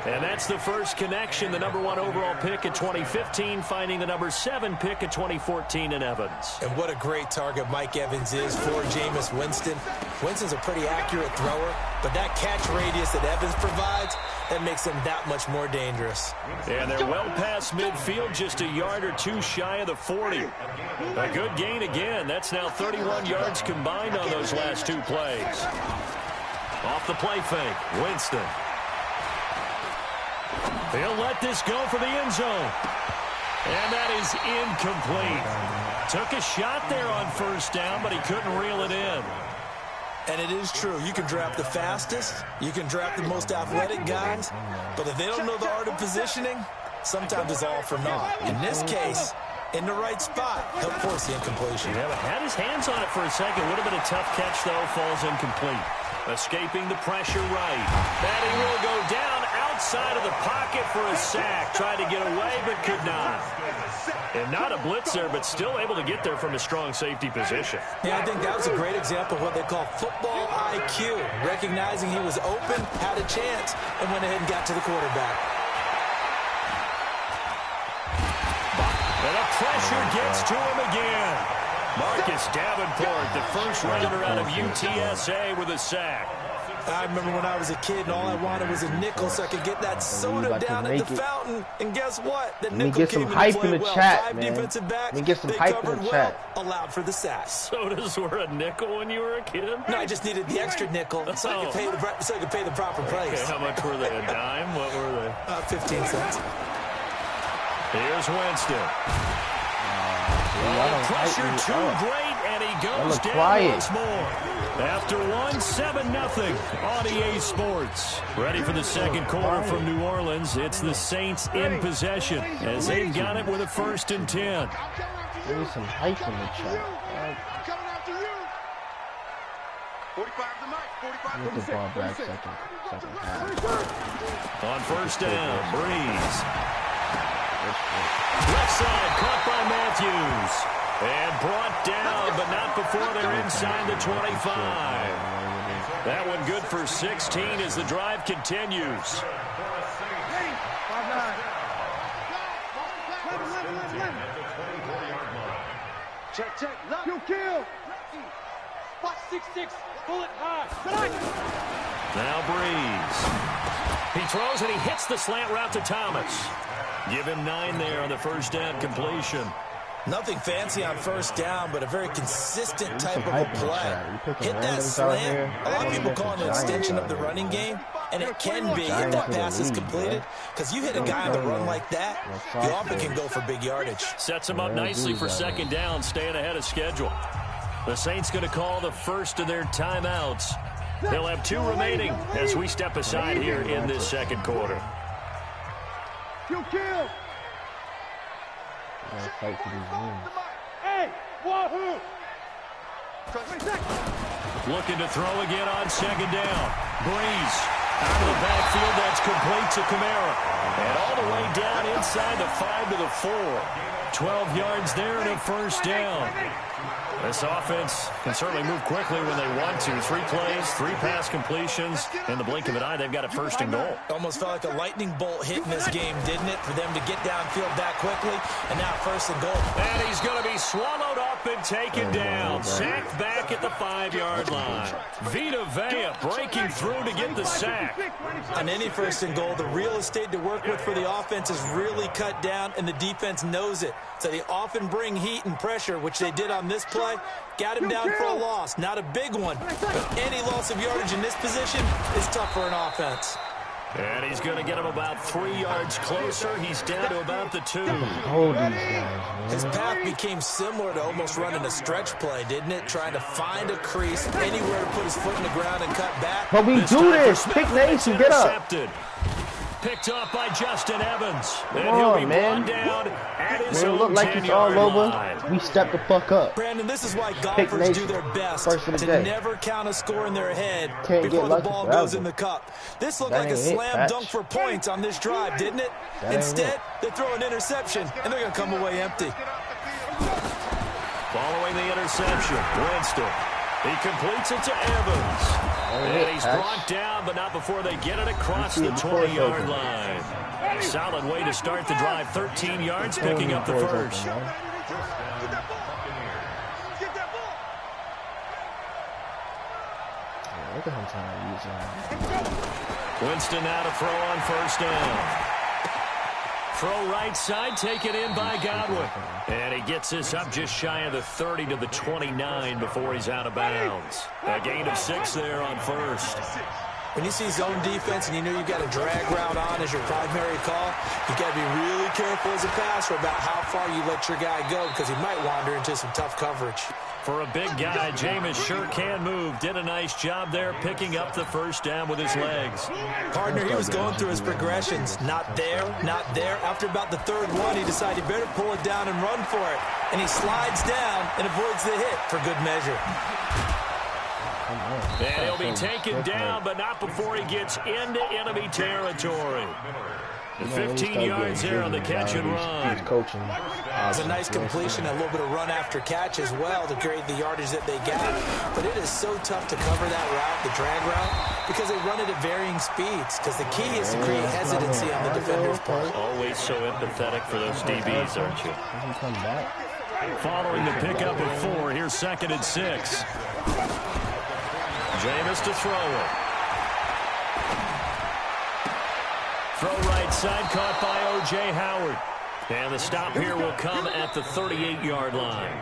And that's the first connection, the #1 overall pick in 2015, finding the #7 pick in 2014 in Evans. And what a great target Mike Evans is for Jameis Winston. Winston's a pretty accurate thrower, but that catch radius that Evans provides, that makes him that much more dangerous. And they're well past midfield, just a yard or two shy of the 40. A good gain again. That's now 31 yards combined on those last two plays. Off the play fake, Winston. He'll let this go for the end zone. And that is incomplete. Took a shot there on first down, but he couldn't reel it in. And it is true. You can draft the fastest. You can draft the most athletic guys. But if they don't know the art of positioning, sometimes it's all for naught. In this case, in the right spot, he'll force the incompletion. Yeah, but had his hands on it for a second. Would have been a tough catch, though. Falls incomplete. Escaping the pressure right. And he will go down outside of the pocket for a sack. Tried to get away, but could not. And not a blitzer, but still able to get there from a strong safety position. Yeah, I think that was a great example of what they call football IQ. Recognizing he was open, had a chance, and went ahead and got to the quarterback. And the pressure gets to him again. Marcus Davenport, the first rounder out of UTSA with a sack. I remember when I was a kid and all I wanted was a nickel so I could get that soda down at the fountain. And guess what? The nickel came into play well. Five defensive backs, they covered well, allowed for the sack. Sodas were a nickel when you were a kid? No, I just needed the extra nickel so I could pay the proper price. Okay, how much were they? A dime? What were they? 15 cents. Here's Winston. Pressure too great, and he goes down once more. After 1, 7-0 on EA Sports. Ready for the second quarter from New Orleans. It's the Saints in possession as they've got it with a 1st and 10. Give me some hype in the chat. Get the ball back second half. On 1st down, Breeze. Left side, caught by Matthews. And brought down, but not before they're inside the 25. That one good for 16 as the drive continues. Check. You kill. Watch 6-6. Bullet high. Now Breeze. He throws and he hits the slant route to Thomas. Give him 9 there on the 1st down completion. Nothing fancy on 1st down, but a very consistent type of a play. Hit that slant. A lot of people call it an extension of the running game, and it can be if that pass is completed. Because you hit a guy on the run like that, you often can go for big yardage. Sets him up nicely for 2nd down, staying ahead of schedule. The Saints going to call the first of their timeouts. They'll have 2 remaining as we step aside here in this second quarter. You kill. Fight for these wins. Hey, wahoo! Looking to throw again on 2nd down. Breeze out of the backfield. That's complete to Kamara. And all the way down inside the 5 to the 4. 12 yards there and a 1st down. This offense can certainly move quickly when they want to. 3 plays, 3 pass completions. In the blink of an eye, they've got a 1st and goal. Almost felt like a lightning bolt hit in this game, didn't it? For them to get downfield that quickly, and now 1st and goal. And he's going to be swallowed up and taken down. Sacked back at the 5-yard line. Vita Vea breaking through to get the sack. On any 1st and goal, the real estate to work with for the offense is really cut down, and the defense knows it. So they often bring heat and pressure, which they did on this play. Got him down for a loss. Not a big one, but any loss of yardage in this position is tough for an offense. And he's going to get him about 3 yards closer. He's down to about the 2. Hold these guys, His path became similar to almost running a stretch play, didn't it? Trying to find a crease, anywhere to put his foot in the ground and cut back. But we do this. Pick Nation, get up. Picked off by Justin Evans. And Come he'll on, be man. Down at his When it look like it's all over, we step the fuck up. Brandon, this is why golfers do their best to never count a score in their head before the ball goes in the cup. This looked like a slam dunk for points on this drive, didn't it? Instead, they throw an interception, and they're going to come away empty. Following the interception, Winston. He completes it to Evans. And he's brought down, but not before they get it across the 20-yard line. Solid way to start the drive. 13 yards, picking up the 1st. Look at him trying to use him. Winston now to throw on 1st down. Throw right side, taken in by Godwin. And he gets this up just shy of the 30 to the 29 before he's out of bounds. A gain of 6 there on 1st. When you see zone defense and you know you've got a drag route on as your primary call, you've got to be really careful as a passer about how far you let your guy go because he might wander into some tough coverage. For a big guy, Jameis sure can move. Did a nice job there picking up the 1st down with his legs. Partner, he was going through his progressions. Not there, not there. After about the 3rd one, he decided he better pull it down and run for it. And he slides down and avoids the hit for good measure. And he'll be taken down, but not before he gets into enemy territory. 15 yards there on the catch and run. It was a nice completion, a little bit of run after catch as well to create the yardage that they got. But it is so tough to cover that route, the drag route, because they run it at varying speeds. Because the key is to create hesitancy on the defender's part. Always so empathetic for those DBs, aren't you? Following the pickup of 4, here's 2nd and 6. Jameis to throw it. Throw right side, caught by O.J. Howard. And the stop here will come at the 38-yard line.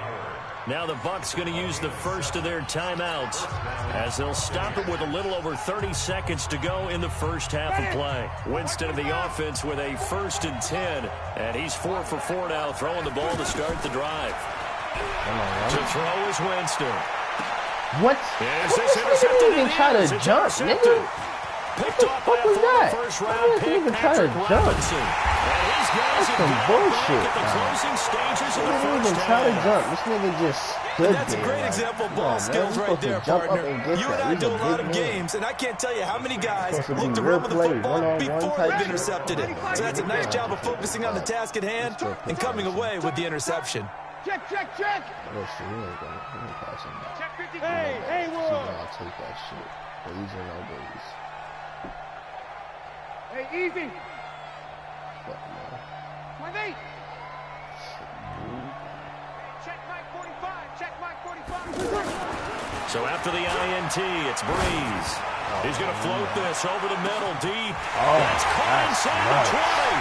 Now the Bucs going to use the first of their timeouts as they'll stop it with a little over 30 seconds to go in the first half of play. Winston of the offense with a 1st and 10. And he's 4 for 4 now, throwing the ball to start the drive. To throw is Winston. What? Is This nigga didn't even try to jump, nigga. Picked off by a former first-round pick, Patrick Robinson. And he's got some bullshit, at the closing stages of the He didn't first even try to half. jump. This nigga just stood That's a there. great like, example of come ball on, skills man. right there, Jump up partner. and get You and that. I He's do a big lot of man. games, and I can't tell you how many guys Supposed to be looked real around with the play, football one-on-one before type they've shit. intercepted it. So that's a nice job of focusing on the task at hand and coming away with the interception. Check, check, check. Oh, shit, he ain't pass him. Check 50. Hey, hey, He's Will. gonna take that shit. But he's in no days. Hey, easy. Fuck, man. 28. Check Mike 45. Check Mike 45. So after the INT, it's Breeze. He's going to float this over the middle, deep. Oh, That's caught inside the 20.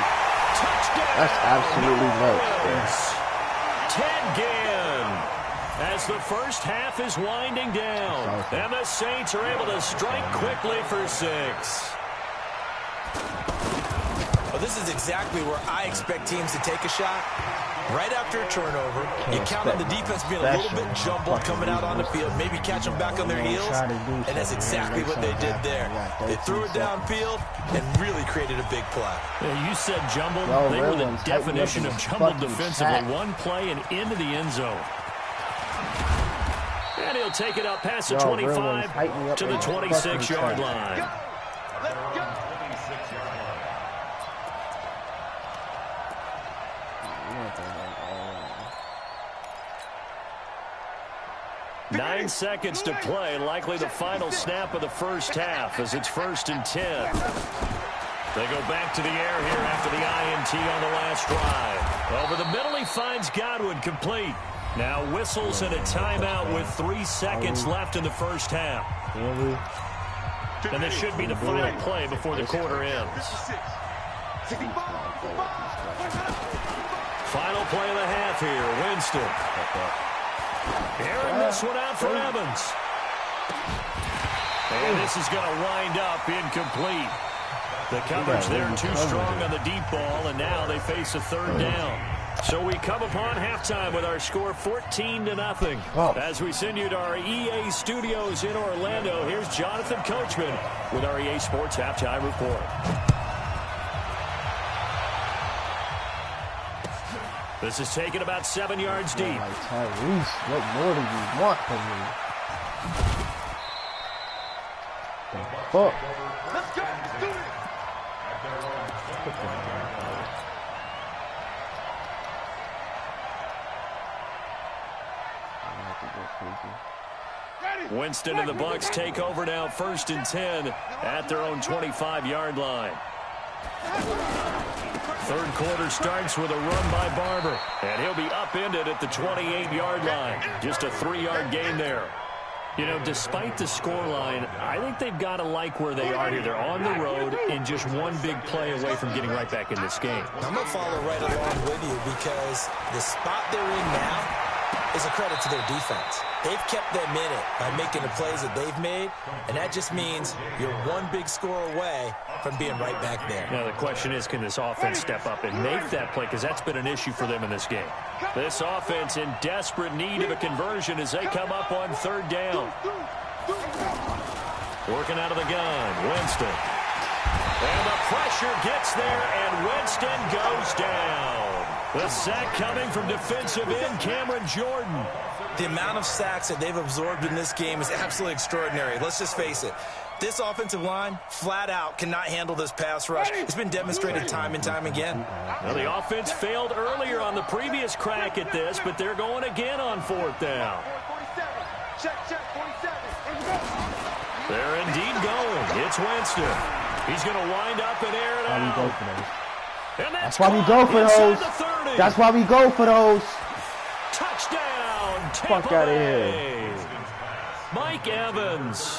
Touchdown. That's absolutely nuts. Ted Ginn. As the first half is winding down, and the Saints are able to strike quickly for 6. Well, this is exactly where I expect teams to take a shot. Right after a turnover, you count on the defense being a little bit jumbled coming out on the field, maybe catch them back on their heels, and that's exactly what they did there. They threw it downfield and really created a big play. Yeah, you said jumbled. Yo, they were the Ravens, tighten definition up of his jumbled fucking defensively. chat. One play and into the end zone. And he'll take it up past the Yo, 25 tighten up to the his fucking 26-yard chat. line. Let's go. 9 seconds to play, likely the final snap of the first half as it's 1st and 10. They go back to the air here after the INT on the last drive. Over the middle, he finds Godwin complete. Now whistles and a timeout with 3 seconds left in the first half. And this should be the final play before the quarter ends. Final play of the half here, Winston. Airing this one out for Evans. And this is going to wind up incomplete. The coverage there too strong on the deep ball, and now they face a 3rd down. So we come upon halftime with our score 14-0. As we send you to our EA studios in Orlando, here's Jonathan Coachman with our EA Sports Halftime Report. This is taken about 7 yards deep. Like Tyrese, what more do you want from me? Fuck. Let's go. Do it. Winston and the Bucs take over now, 1st and 10 at their own 25-yard line. 3rd quarter starts with a run by Barber, and he'll be upended at the 28-yard line. Just a 3-yard gain there. You know, despite the scoreline, I think they've got to like where they are here. They're on the road and just one big play away from getting right back in this game. I'm going to follow right along with you because the spot they're in now is a credit to their defense. They've kept them in it by making the plays that they've made, and that just means you're one big score away from being right back there. Now, the question is, can this offense step up and make that play? Because that's been an issue for them in this game. This offense in desperate need of a conversion as they come up on 3rd down. Working out of the gun, Winston. And the pressure gets there, and Winston goes down. The sack coming from defensive end Cameron Jordan. The amount of sacks that they've absorbed in this game is absolutely extraordinary. Let's just face it. This offensive line, flat out, cannot handle this pass rush. It's been demonstrated time and time again. Well, the offense failed earlier on the previous crack at this, but they're going again on 4th down. 47. Check, check, 47. They're indeed going. It's Winston. He's going to wind up and air it out. And That's why we go for those. That's why we go for those. Touchdown, Fuck out of here. Mike Evans,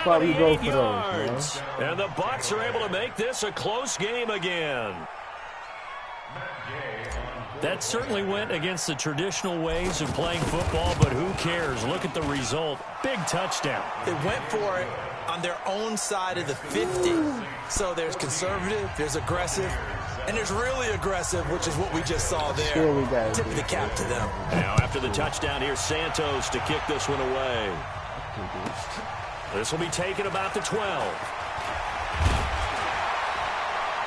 why we go 78 for those, yards. And the Bucs are able to make this a close game again. That certainly went against the traditional ways of playing football, but who cares? Look at the result. Big touchdown. They went for it on their own side of the 50. So there's conservative, there's aggressive. And it's really aggressive, which is what we just saw there. Sure we got it. Tip of the cap to them. Now, after the touchdown, here's Santos to kick this one away. This will be taken about the 12.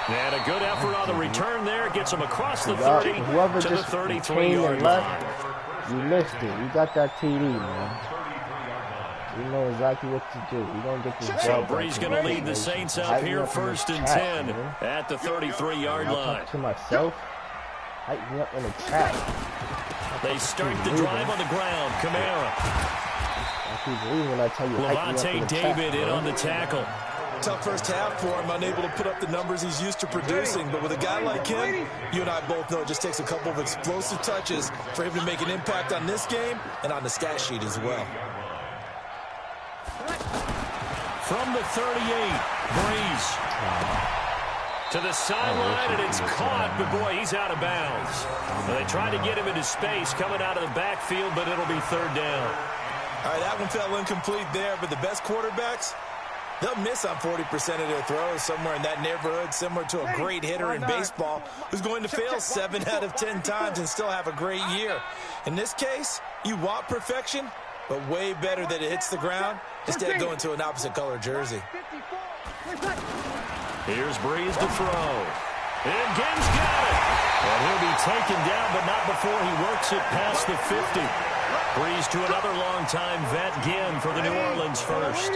And a good effort on the return there. Gets him across the 30 to the 33-yard line. You missed it. You got that TD, man. You know exactly what to do. You're going to get this So ball. Bree's going to lead the Saints up here first and 10 at the 33-yard line. To myself, hype me up in the chat. They start the drive on the ground. Kamara. I keep believing when I tell you Levante David in on the tackle. Tough first half for him, unable to put up the numbers he's used to producing. But with a guy like him, you and I both know it just takes a couple of explosive touches for him to make an impact on this game and on the stat sheet as well. From the 38, Breeze. To the sideline, and it's caught, but boy, he's out of bounds. Well, they tried to get him into space coming out of the backfield, but it'll be third down. All right, that one fell incomplete there, but the best quarterbacks, they'll miss on 40% of their throws somewhere in that neighborhood, similar to a great hitter in baseball who's going to fail 7 out of 10 times and still have a great year. In this case, you want perfection, but way better that it hits the ground instead of going to an opposite color jersey. Here's Breeze to throw. And Gibbs got it. And he'll be taken down, but not before he works it past the 50. Breeze to another longtime vet, Ginn, for the New Orleans first.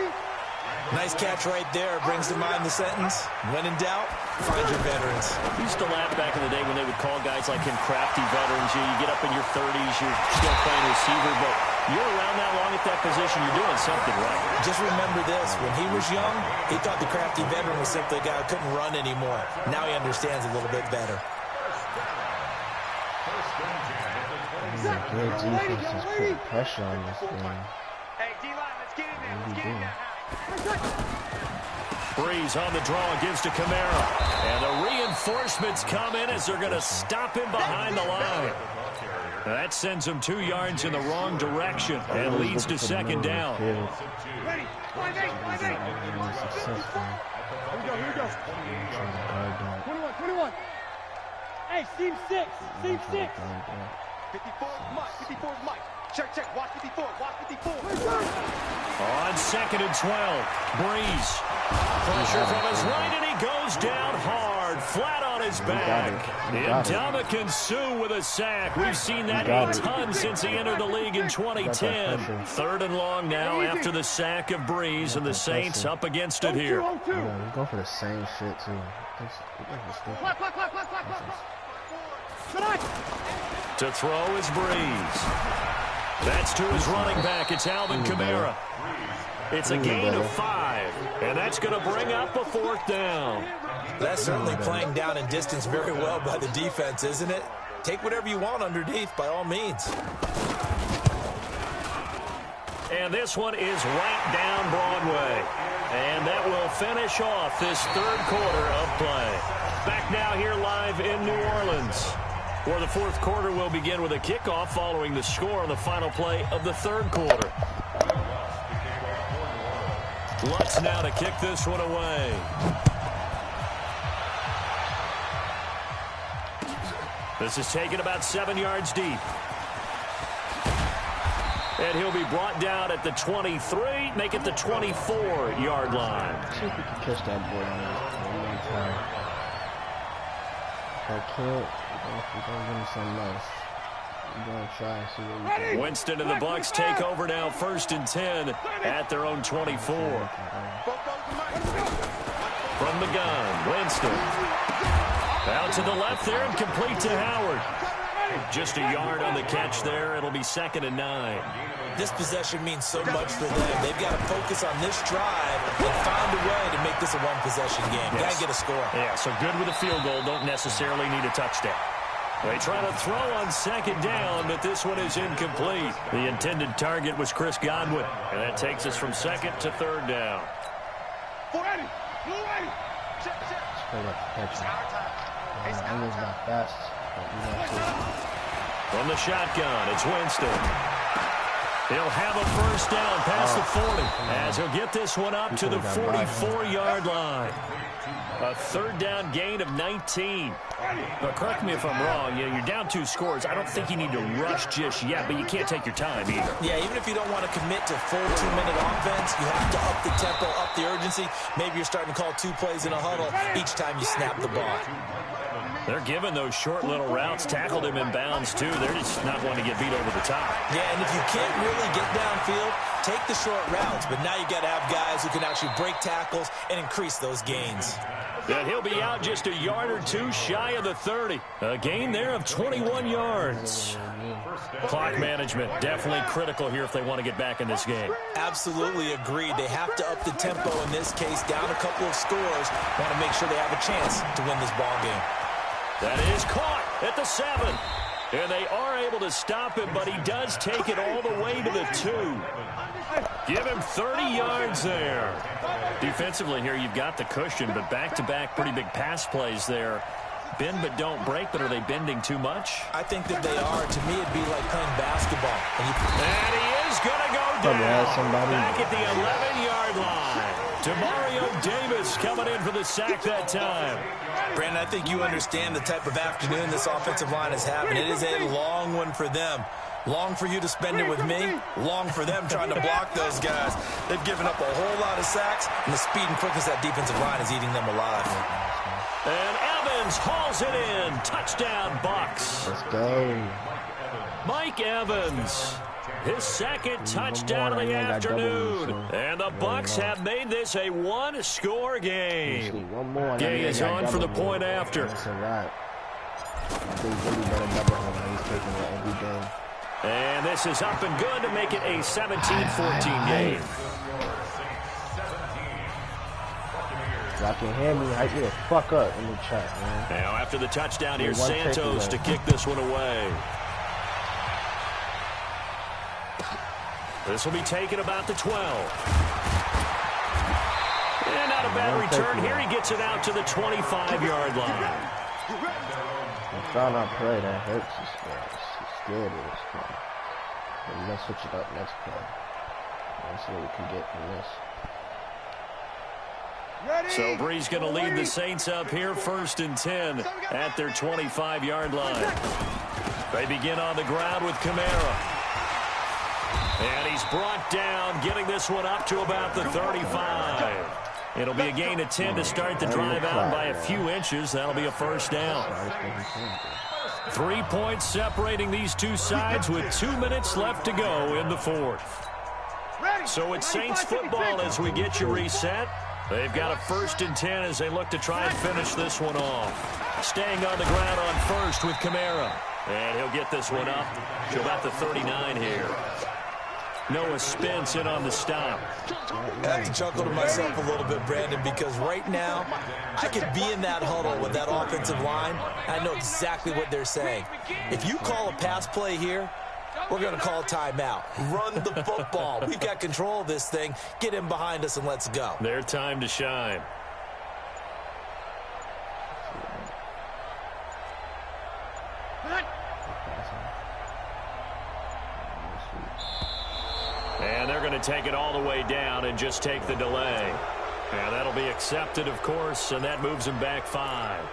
Nice catch right there. Brings to mind the sentence, when in doubt, find your veterans. We used to laugh back in the day when they would call guys like him crafty veterans. You get up in your 30s, you're still playing receiver, but you're around that long at that position, you're doing something right. Just remember this, when he was young, he thought the crafty veteran was simply a guy who couldn't run anymore. Now he understands a little bit better. Good defense is putting pressure on this game. Hey, D-line, let's get in there. Let's get in there. Breeze on the draw, gives to Kamara. And the reinforcements come in as they're going to stop him behind the line. That sends him 2 yards in the wrong direction and leads to second down. Ready? 5-8. Here we go. 21. Hey, seam 6. 54 is Mike. Check. Watch 54. On second and 12, Breeze. Pressure from his right, and he goes down hard, flat on his back. Ndamukong Suh with a sack. We've seen that a ton since he entered the league in 2010. Third and long now after the sack of Breeze, and the Saints up against it here. Yeah, we go for the same shit, too. To throw is Breeze. That's to his running back. It's Alvin Kamara. It's a gain of 5, and that's going to bring up a fourth down. That's certainly playing down and distance very well by the defense, isn't it? Take whatever you want underneath, by all means. And this one is right down Broadway. And that will finish off this third quarter of play. Back now here live in New Orleans, where the fourth quarter will begin with a kickoff following the score on the final play of the third quarter. Lutz now to kick this one away. This is taken about 7 yards deep. And he'll be brought down at the 23, make it the 24-yard line. See if we can catch that boy on one time. If I can't, we're going to give him something else. We're going to try and see what we can. Winston and the Bucks take over now, first and 10 at their own 24. From the gun, Winston. Out to the left there and complete to Howard. Just a yard on the catch there. It'll be second and 9. This possession means so much for them. They've got to focus on this drive and find a way to make this a one-possession game. Got to get a score. Yeah, so good with a field goal. Don't necessarily need a touchdown. They try to throw on second down, but this one is incomplete. The intended target was Chris Godwin, and that takes us from second to third down. Ready. Check. Straight up catching. Almost not fast, but we don't see. From the shotgun, it's Winston. He'll have a first down past the 40 as he'll get this one up to the 44-yard line. A third down gain of 19. But correct me if I'm wrong, you're down 2 scores. I don't think you need to rush just yet, but you can't take your time either. Yeah, even if you don't want to commit to full 2-minute offense, you have to up the tempo, up the urgency. Maybe you're starting to call 2 plays in a huddle each time you snap the ball. They're giving those short little routes, tackled him in bounds too. They're just not wanting to get beat over the top. Yeah, and if you can't really get downfield, take the short routes. But now you got to have guys who can actually break tackles and increase those gains. And he'll be out just a yard or 2 shy of the 30. A gain there of 21 yards. Clock management definitely critical here if they want to get back in this game. Absolutely agreed. They have to up the tempo in this case, down a couple of scores. Want to make sure they have a chance to win this ball game. That is caught at the 7. And they are able to stop him, but he does take it all the way to the 2. Give him 30 yards there. Defensively here, you've got the cushion, but back-to-back pretty big pass plays there. Bend but don't break, but are they bending too much? I think that they are. To me, it'd be like playing basketball. And he is going to go down back at the 11-yard line. Demario Davis coming in for the sack that time. Brandon, I think you understand the type of afternoon this offensive line is having. It is a long one for them. Long for you to spend it with me. Long for them trying to block those guys. They've given up a whole lot of sacks, and the speed and quickness of that defensive line is eating them alive. And Evans hauls it in. Touchdown, Bucs. Let's go. Mike Evans. His second touchdown of the afternoon. And the Bucs have made this a 1-score game. Gay is on for the point after. That's a wrap. I think Billy better double him. He's taking it every game. And this is up and good to make it a 17-14 game. Y'all can hear me. Hype me the fuck up in the chat, man. Now after the touchdown, here's Santos to kick this one away. This will be taken about the 12. And not a bad return here. He gets it out to the 25-yard line. I found out play that hurts us. It's scared of this play. But we're going to switch it up next play. Let's see what we can get from this. So Bree's going to lead the Saints up here 1st and 10 at their 25-yard line. They begin on the ground with Kamara. And he's brought down, getting this one up to about the 35. It'll be a gain of 10 to start the drive out by a few inches. That'll be a first down. 3 points separating these two sides with 2 minutes left to go in the 4th. So it's Saints football as we get you reset. They've got a 1st and 10 as they look to try and finish this one off. Staying on the ground on 1st with Kamara. And he'll get this one up to about the 39 here. Noah Spence in on the stop. I have to chuckle to myself a little bit, Brandon, because right now I could be in that huddle with that offensive line. I know exactly what they're saying. If you call a pass play here, we're going to call timeout. Run the football. We've got control of this thing. Get him behind us and let's go. Their time to shine. And they're going to take it all the way down and just take the delay. And that'll be accepted, of course, and that moves him back 5.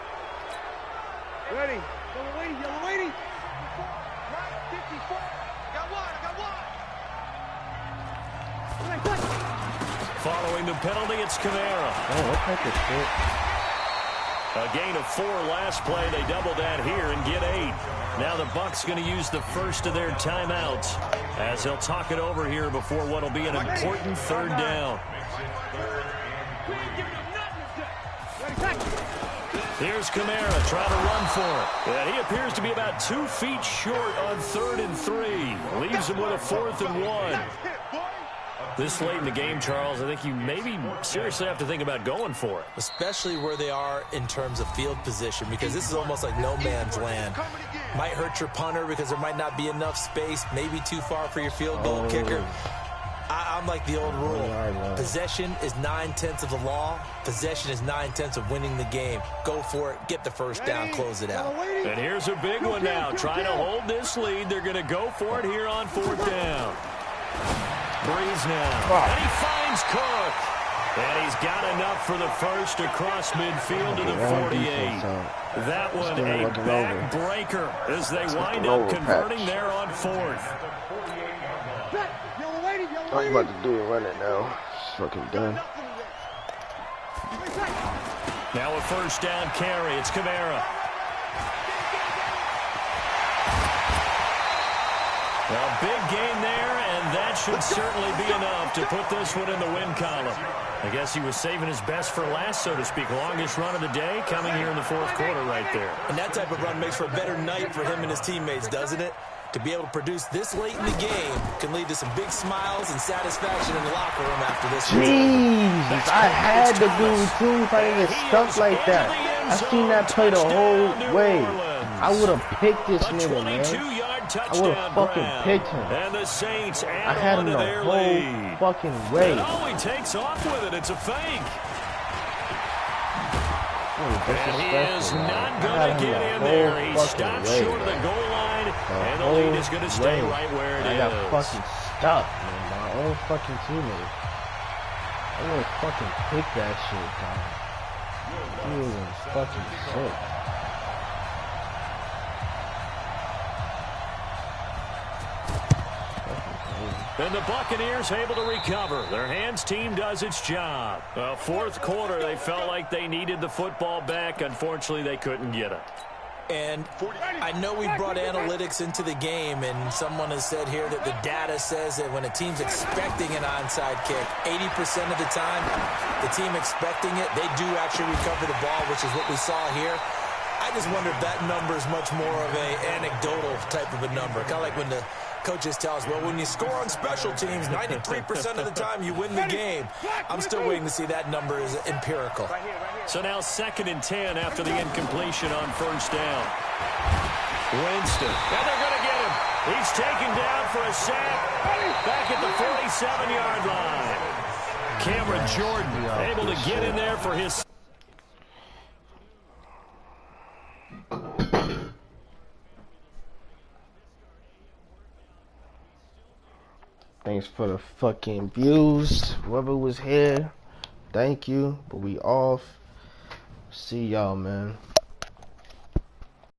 Ready. Yellow lady, yellow lady. 54. Got one. Following the penalty, it's Kamara. Oh, what type of shit? A gain of 4 last play. They double that here and get 8. Now the Bucs going to use the first of their timeouts as they'll talk it over here before what will be an important 3rd down. Here's Kamara trying to run for it. And he appears to be about 2 feet short on 3rd and 3. Leaves him with a 4th and 1. This late in the game, Charles, I think you maybe seriously have to think about going for it. Especially where they are in terms of field position, because this is almost like no man's land. Might hurt your punter because there might not be enough space, maybe too far for your field goal kicker. I'm like the old rule. Possession is 9/10 of the law. Possession is 9/10 of winning the game. Go for it. Get the first down. Close it out. And here's a big one now. Trying to hold this lead. They're going to go for it here on 4th down. Breeze now. And he finds Cook. And he's got enough for the first across midfield to the 48. That one a backbreaker as they wind up converting there on fourth. All you about to do is run it now. It's fucking done. Now a first down carry. It's Kamara. Well, big gain there, and that should certainly be enough to put this one in the win column. I guess he was saving his best for last, so to speak. Longest run of the day coming here in the fourth quarter right there. And that type of run makes for a better night for him and his teammates, doesn't it? To be able to produce this late in the game can lead to some big smiles and satisfaction in the locker room after this. Jesus, I had to do too if I didn't get stuck like that. I seen that play the whole way. I would have picked this nigga, man. I would have fucking picked him. And the Saints I had him the whole fucking way. Oh, he takes off with it. It's a fake. And he is not going to get in there. He stopped short of the goal line, and the lead is going to stay right where it is. I got fucking stuck, man. My own fucking teammate. I would have fucking picked that shit, dog. He was fucking sick. And the Buccaneers able to recover. Their hands team does its job. Well, fourth quarter, they felt like they needed the football back. Unfortunately, they couldn't get it. And I know we brought analytics into the game, and someone has said here that the data says that when a team's expecting an onside kick, 80% of the time, the team expecting it, they do actually recover the ball, which is what we saw here. I just wonder if that number is much more of an anecdotal type of a number. Kind of like when the coaches tell us, well, when you score on special teams, 93% of the time you win the game. I'm still waiting to see that number is empirical. So now 2nd and 10 after the incompletion on first down. Winston. And they're going to get him. He's taken down for a sack back at the 47-yard line. Cameron Jordan able to get in there for his... Thanks for the fucking views. Whoever was here, thank you. But we off. See y'all, man.